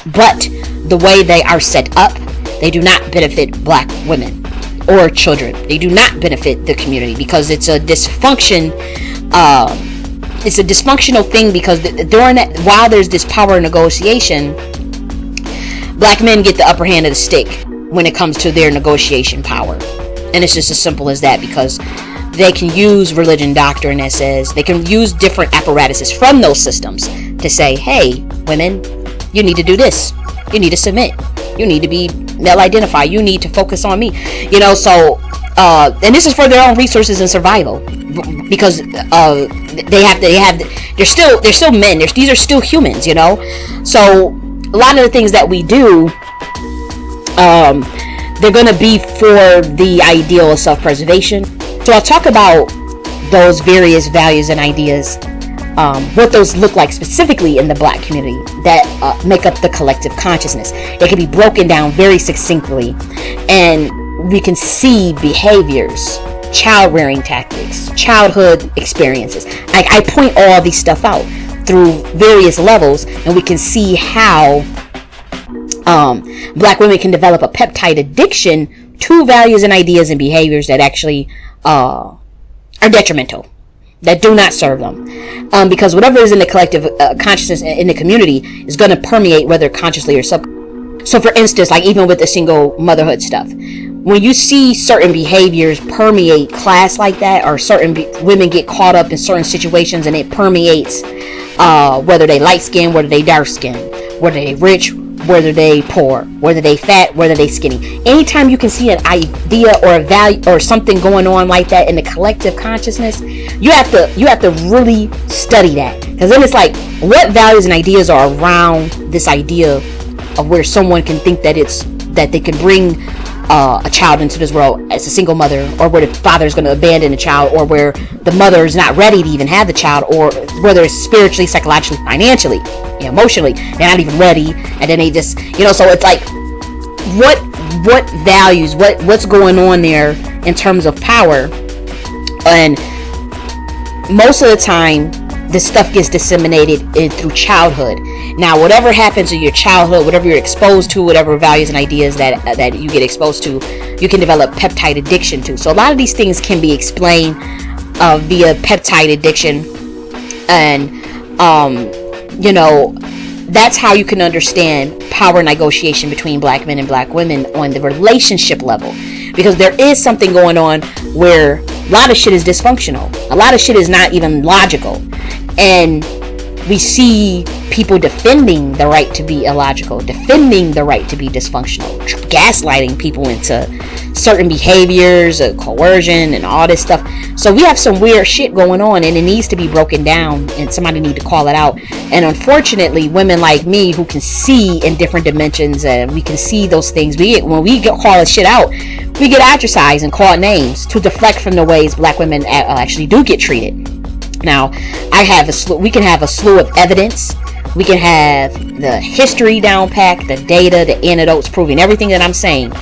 but the way they are set up, they do not benefit black women or children. They do not benefit the community because it's a dysfunction. It's a dysfunctional thing because during that, while there's this power negotiation, black men get the upper hand of the stick when it comes to their negotiation power. And it's just as simple as that, because they can use religion doctrine that says they can use different apparatuses from those systems to say, hey, women, you need to do this. You need to submit. You need to be male identified. You need to focus on me. So, and this is for their own resources and survival, because they're still men. These are still humans, So a lot of the things that we do, they're going to be for the ideal of self-preservation. So I'll talk about those various values and ideas, what those look like specifically in the black community that make up the collective consciousness. They can be broken down very succinctly, and we can see behaviors, child rearing tactics, childhood experiences. I point all these stuff out through various levels, and we can see how black women can develop a peptide addiction to values and ideas and behaviors that actually are detrimental, that do not serve them, because whatever is in the collective consciousness in the community is going to permeate, whether consciously or so for instance, like even with the single motherhood stuff, when you see certain behaviors permeate class like that, or certain women get caught up in certain situations and it permeates whether they light skin, whether they dark skin, whether they rich, whether they poor, whether they fat, whether they skinny. Anytime you can see an idea or a value or something going on like that in the collective consciousness, you have to really study that, because then it's like, what values and ideas are around this idea of where someone can think that it's that they could bring a child into this world as a single mother, or where the father is going to abandon the child, or where the mother is not ready to even have the child, or whether it's spiritually, psychologically, financially, emotionally, they're not even ready, and then they just, so it's like, what values, what's going on there in terms of power. And most of the time this stuff gets disseminated through childhood. Now, whatever happens in your childhood, whatever you're exposed to, whatever values and ideas that you get exposed to, you can develop peptide addiction to. So a lot of these things can be explained via peptide addiction. And that's how you can understand power negotiation between black men and black women on the relationship level, because there is something going on where a lot of shit is dysfunctional, a lot of shit is not even logical, and we see people defending the right to be illogical, defending the right to be dysfunctional, gaslighting people into certain behaviors, coercion, and all this stuff. So we have some weird shit going on, and it needs to be broken down, and somebody need to call it out. And unfortunately, women like me who can see in different dimensions, and we can see those things, when we call this shit out, we get ostracized and called names to deflect from the ways black women actually do get treated. Now, we can have a slew of evidence. We can have the history down packed, the data, the anecdotes proving everything that I'm saying.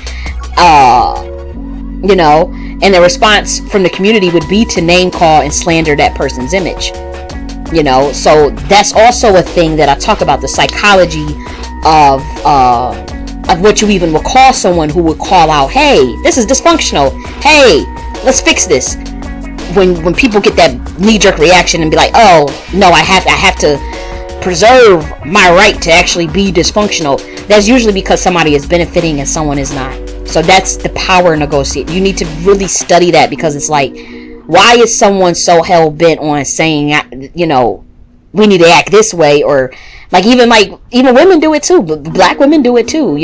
And the response from the community would be to name call and slander that person's image. So that's also a thing that I talk about, the psychology of what you even would call someone who would call out, hey, this is dysfunctional. Hey, let's fix this. When people get that knee-jerk reaction and be like, oh no, I have to preserve my right to actually be dysfunctional, that's usually because somebody is benefiting and someone is not. So that's the power negotiate. You need to really study that, because it's like, why is someone so hell-bent on saying, we need to act this way? Or even women do it too, but black women do it too,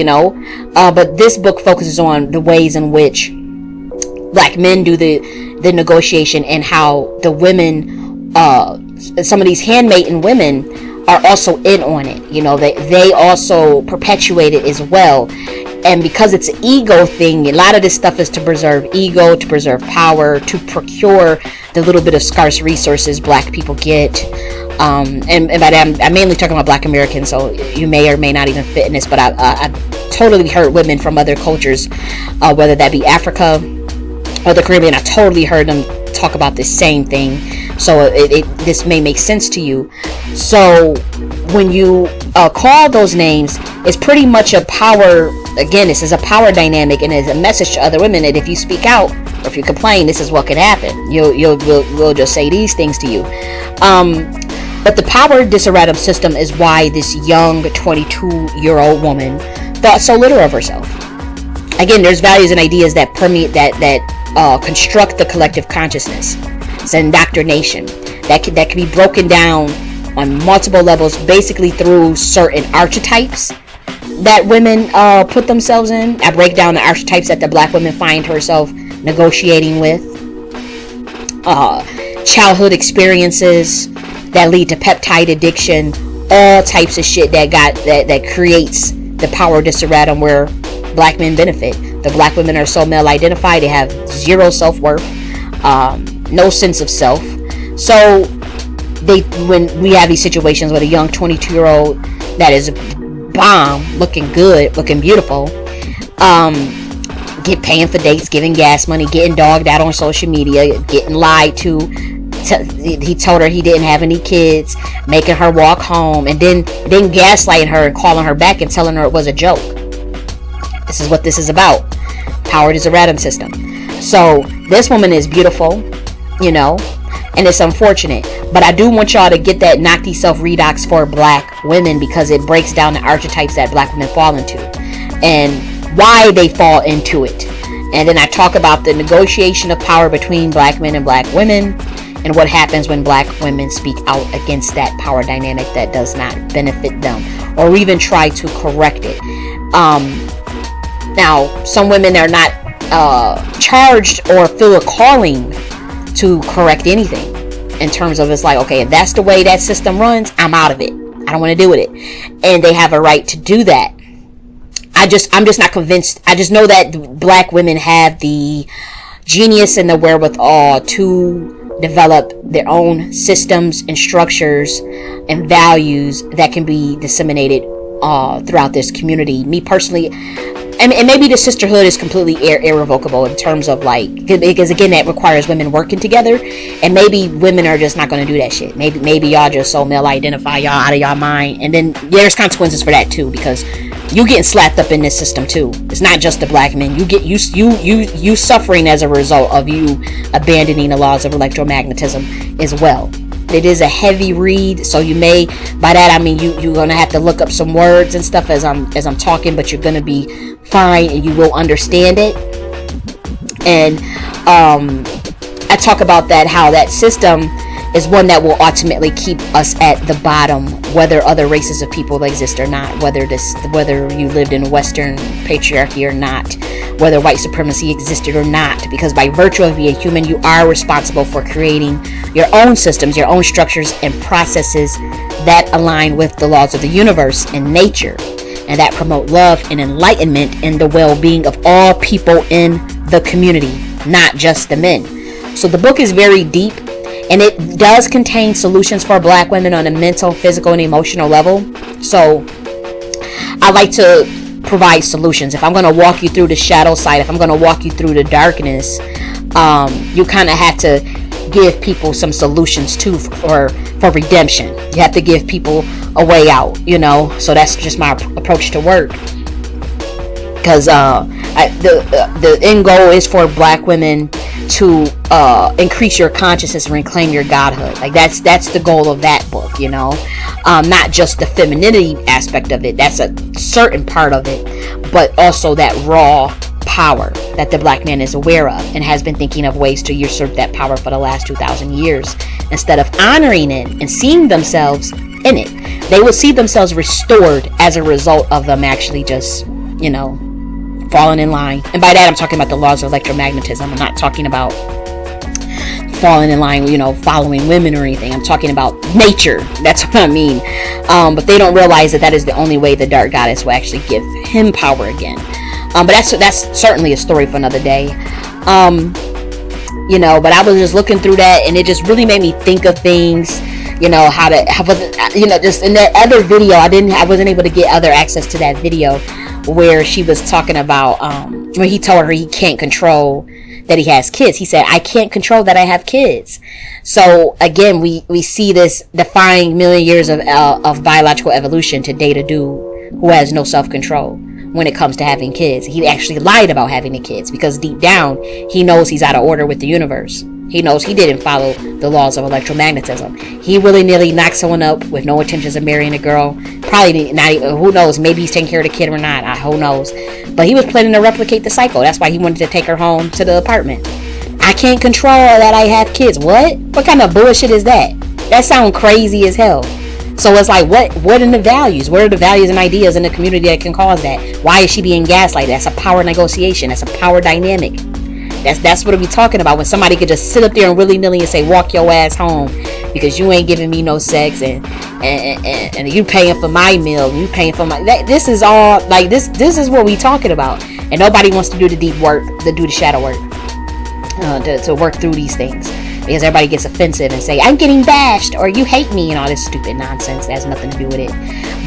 but this book focuses on the ways in which black men do the negotiation, and how the women, some of these handmaiden women are also in on it. They also perpetuate it as well. And because it's an ego thing, a lot of this stuff is to preserve ego, to preserve power, to procure the little bit of scarce resources black people get. And by that, I'm mainly talking about black Americans, so you may or may not even fit in this, but I totally heard women from other cultures, whether that be Africa or the Caribbean, I totally heard them talk about the same thing. So this may make sense to you. So when you call those names, it's pretty much a power. Again, this is a power dynamic, and it's a message to other women that if you speak out or if you complain, this is what can happen. We'll just say these things to you. But the power desideratum system is why this young 22-year-old woman thought so little of herself. Again, there's values and ideas that permeate that construct the collective consciousness. It's indoctrination that can be broken down on multiple levels, basically through certain archetypes that women put themselves in. I break down the archetypes that the black woman find herself negotiating with. Childhood experiences that lead to peptide addiction, all types of shit that creates the power desideratum where black men benefit. The black women are so male identified, they have zero self-worth, no sense of self. So when we have these situations with a young 22-year-old that is bomb, looking good, looking beautiful, paying for dates, giving gas money, getting dogged out on social media, getting lied to. He told her he didn't have any kids, making her walk home, and then gaslighting her and calling her back and telling her it was a joke. This is what this is about. Power desideratum system. So this woman is beautiful, and it's unfortunate. But I do want y'all to get that Nakhti self-redox for black women, because it breaks down the archetypes that black women fall into and why they fall into it. And then I talk about the negotiation of power between black men and black women, and what happens when black women speak out against that power dynamic that does not benefit them, or even try to correct it. Now, some women are not charged or feel a calling to correct anything, in terms of, it's like, okay, if that's the way that system runs, I'm out of it. I don't want to deal with it. And they have a right to do that. I'm just not convinced. I just know that black women have the genius and the wherewithal to develop their own systems and structures and values that can be disseminated throughout this community. Me personally, and maybe the sisterhood is completely irrevocable in terms of like, because again, that requires women working together, and maybe women are just not going to do that shit. Maybe y'all just so male identify, y'all out of y'all mind, and then there's consequences for that too, because you getting slapped up in this system too. It's not just the black men. You get you suffering as a result of you abandoning the laws of electromagnetism as well. It is a heavy read, so you may, by that I mean you're gonna have to look up some words and stuff as I'm talking, but you're gonna be fine and you will understand it. And I talk about that, how that system is one that will ultimately keep us at the bottom, whether other races of people exist or not, whether you lived in Western patriarchy or not, whether white supremacy existed or not, because by virtue of being human, you are responsible for creating your own systems, your own structures and processes that align with the laws of the universe and nature, and that promote love and enlightenment and the well-being of all people in the community, not just the men. So the book is very deep, and it does contain solutions for black women on a mental, physical, and emotional level. So I like to provide solutions. If I'm going to walk you through the shadow side, if I'm going to walk you through the darkness, you kind of have to give people some solutions too for redemption. You have to give people a way out, so that's just my approach to work. Because the end goal is for black women to increase your consciousness and reclaim your godhood. Like that's the goal of that book, not just the femininity aspect of it. That's a certain part of it, but also that raw power that the black man is aware of and has been thinking of ways to usurp that power for the last 2,000 years. Instead of honoring it and seeing themselves in it, they will see themselves restored as a result of them actually just, falling in line. And by that I'm talking about the laws of electromagnetism. I'm not talking about falling in line, following women or anything. I'm talking about nature. That's what I mean. But they don't realize that is the only way the dark goddess will actually give him power again. But that's certainly a story for another day. But I was just looking through that, and it just really made me think of things, just in that other video, I wasn't able to get other access to that video where she was talking about, when he told her he can't control that he has kids. He said, I can't control that I have kids. So again, we see this defying million years of biological evolution to date a dude who has no self-control when it comes to having kids. He actually lied about having the kids because deep down he knows he's out of order with the universe. He knows he didn't follow the laws of electromagnetism. He willy-nilly knocked someone up with no intentions of marrying a girl. Probably not even, who knows, maybe he's taking care of the kid or not, who knows. But he was planning to replicate the cycle. That's why he wanted to take her home to the apartment. I can't control that I have kids. What kind of bullshit is that? That sounds crazy as hell. So it's like, what are the values? What are the values and ideas in the community that can cause that? Why is she being gaslighted? That's a power negotiation. That's a power dynamic. That's what we talking about, when somebody could just sit up there and willy-nilly and say, walk your ass home because you ain't giving me no sex, and you paying for my meal, you paying for my, this is all like this is what we talking about. And nobody wants to do the deep work, to do the shadow work, to work through these things, because everybody gets offensive and say, I'm getting bashed, or you hate me, and all this stupid nonsense that has nothing to do with it.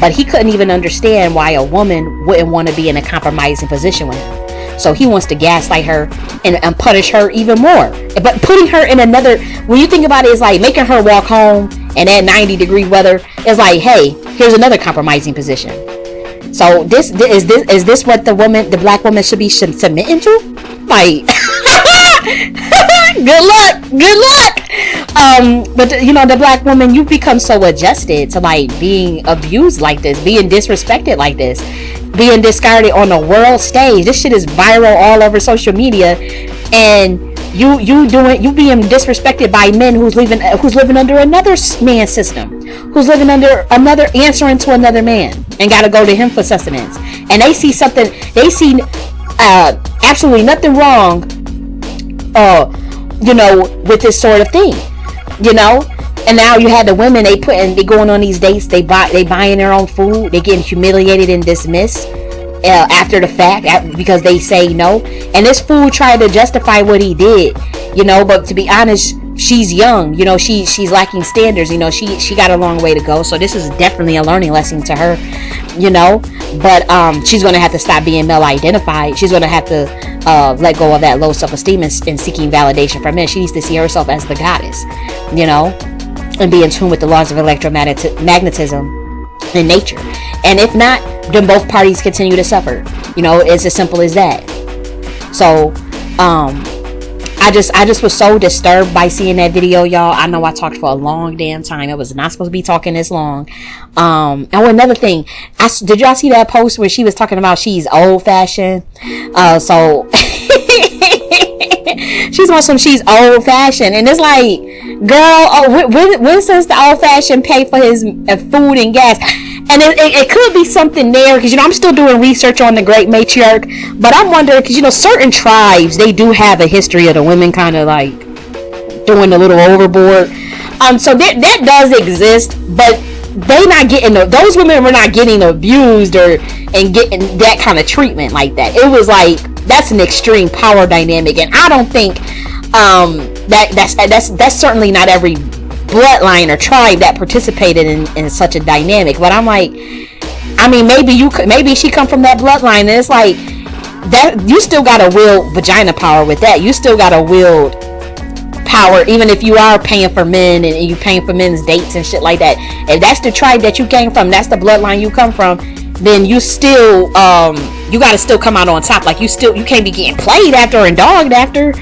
But he couldn't even understand why a woman wouldn't want to be in a compromising position with him. So he wants to gaslight her and punish her even more. But putting her in another, when you think about it, it's like making her walk home in that 90-degree weather. It's like, hey, here's another compromising position. So is this what the black woman should be submitting to? Like, good luck. But the black woman, you become so adjusted to like being abused like this, being disrespected like this, being discarded on the world stage. This shit is viral all over social media, and you being disrespected by men who's living under another man's system, who's living under another, answering to another man, and gotta go to him for sustenance. And they see absolutely nothing wrong, with this sort of thing, And now you had the women, they going on these dates, they buying their own food, they getting humiliated and dismissed after the fact, because they say no. And this fool tried to justify what he did, but to be honest, she's young, she's lacking standards, she got a long way to go. So this is definitely a learning lesson to her, but she's gonna have to stop being male identified. She's gonna have to let go of that low self-esteem and seeking validation from men. She needs to see herself as the goddess, and be in tune with the laws of electromagnetism in nature. And if not, then both parties continue to suffer. It's as simple as that. So I just was so disturbed by seeing that video, y'all. I know I talked for a long damn time. I was not supposed to be talking this long. And another thing, did y'all see that post where she was talking about she's old fashioned? So she's on some, she's old fashioned, and it's like, girl, when since the old fashioned pay for his food and gas? And it could be something there, because I'm still doing research on the great matriarch, but I'm wondering, because certain tribes, they do have a history of the women kind of like doing a little overboard. So that does exist, but they not getting those women were not getting abused and getting that kind of treatment like that. It was like, that's an extreme power dynamic, and I don't think that's certainly not every bloodline or tribe that participated in such a dynamic. But I'm like, I mean, maybe she come from that bloodline, and it's like that you still gotta wield vagina power with that. You still gotta wield power, even if you are paying for men and you paying for men's dates and shit like that. If that's the tribe that you came from, that's the bloodline you come from, then you still you gotta still come out on top. Like you can't be getting played after and dogged after.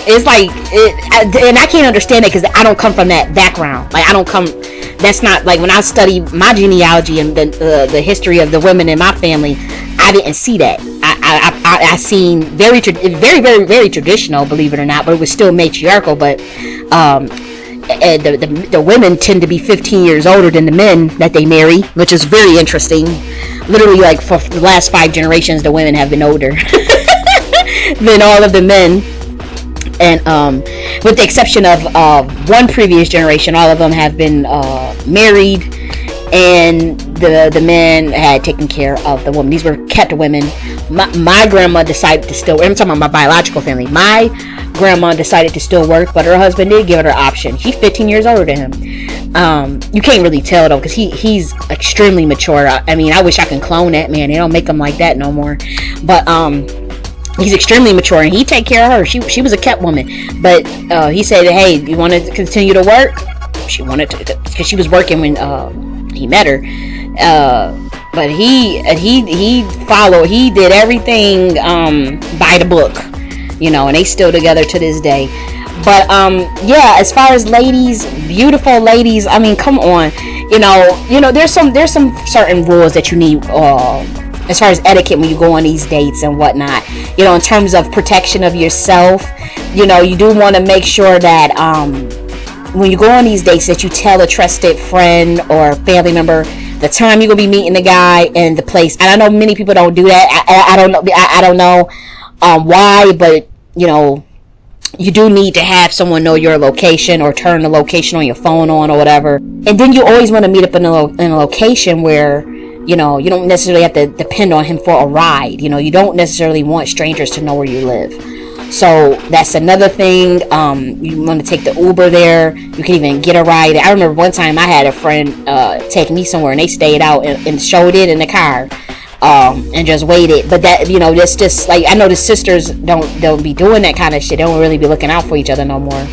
And I can't understand it, because I don't come from that background. Like that's not like, when I study my genealogy and the history of the women in my family, I didn't see that. I seen very very very traditional, believe it or not, but it was still matriarchal. But the women tend to be 15 years older than the men that they marry, which is very interesting. Literally, like, for the last 5 generations, the women have been older than all of the men. And with the exception of one previous generation, all of them have been married, and the men had taken care of the woman. These were kept women. My grandma decided to still, I'm talking about my biological family. My grandma decided to still work, but her husband did give her the option. He's 15 years older than him. You can't really tell though, because he's extremely mature. I mean, I wish I could clone that man. They don't make them like that no more. But he's extremely mature, and he take care of her. She was a kept woman, but he said, "Hey, you want to continue to work?" She wanted to, because she was working when he met her. But he did everything by the book, and they still together to this day. But yeah, as far as ladies, beautiful ladies, I mean, come on, there's some certain rules that you need. As far as etiquette when you go on these dates and whatnot, in terms of protection of yourself, you do want to make sure that when you go on these dates, that you tell a trusted friend or family member the time you're gonna be meeting the guy and the place. And I know many people don't do that. I don't know why, but you do need to have someone know your location, or turn the location on your phone on, or whatever. And then you always want to meet up in a location where you don't necessarily have to depend on him for a ride. You don't necessarily want strangers to know where you live. So that's another thing. You want to take the Uber there. You can even get a ride. I remember one time I had a friend take me somewhere, and they stayed out and showed it in the car, and just waited. But that, that's just like, I know the sisters don't be doing that kind of shit. They don't really be looking out for each other no more.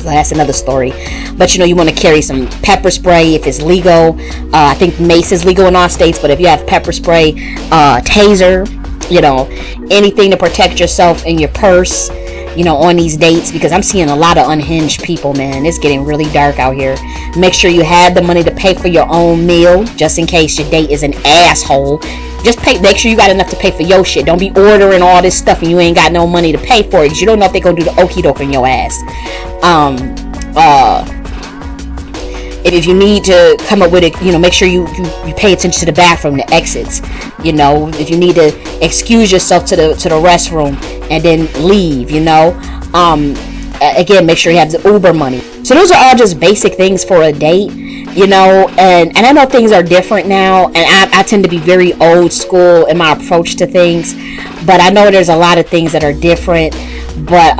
So that's another story. But you want to carry some pepper spray if it's legal. I think mace is legal in all states, but if you have pepper spray, taser, anything to protect yourself in your purse, on these dates, because I'm seeing a lot of unhinged people, man. It's getting really dark out here. Make sure you have the money to pay for your own meal, just in case your date is an asshole. Make sure you got enough to pay for your shit. Don't be ordering all this stuff and you ain't got no money to pay for it, because you don't know if they're gonna do the okie doke in your ass. If you need to come up with it, make sure you pay attention to the bathroom, the exits. If you need to excuse yourself to the restroom and then leave, again, make sure you have the Uber money. So those are all just basic things for a date you know, and I know things are different now, and I tend to be very old school in my approach to things, but I know there's a lot of things that are different. But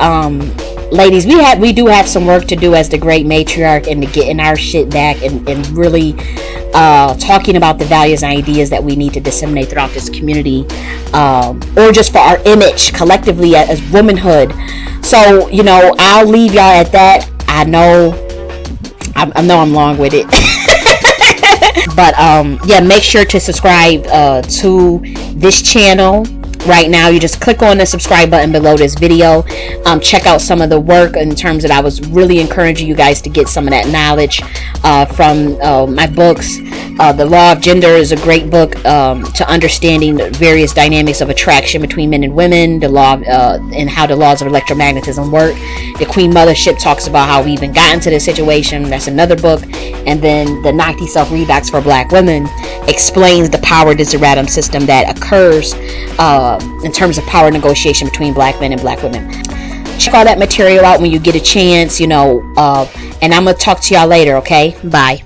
ladies, we do have some work to do as the great matriarch, and to getting our shit back, and really talking about the values and ideas that we need to disseminate throughout this community, or just for our image collectively as womanhood. So, you know, I'll leave y'all at that. I know I'm long with it. But yeah, make sure to subscribe to this channel. Right now, you just click on the subscribe button below this video. Check out some of the work in terms that I was really encouraging you guys to get some of that knowledge from my books. The Law of Gender is a great book to understanding the various dynamics of attraction between men and women, the law and how the laws of electromagnetism work. The Queen Mothership talks about how we even got into this situation. That's another book. And then the Nakhti Self-Redox for Black Women explains the power desideratum system that occurs in terms of power negotiation between black men and black women. Check all that material out when you get a chance, you know, and I'm gonna talk to y'all later, okay? Bye.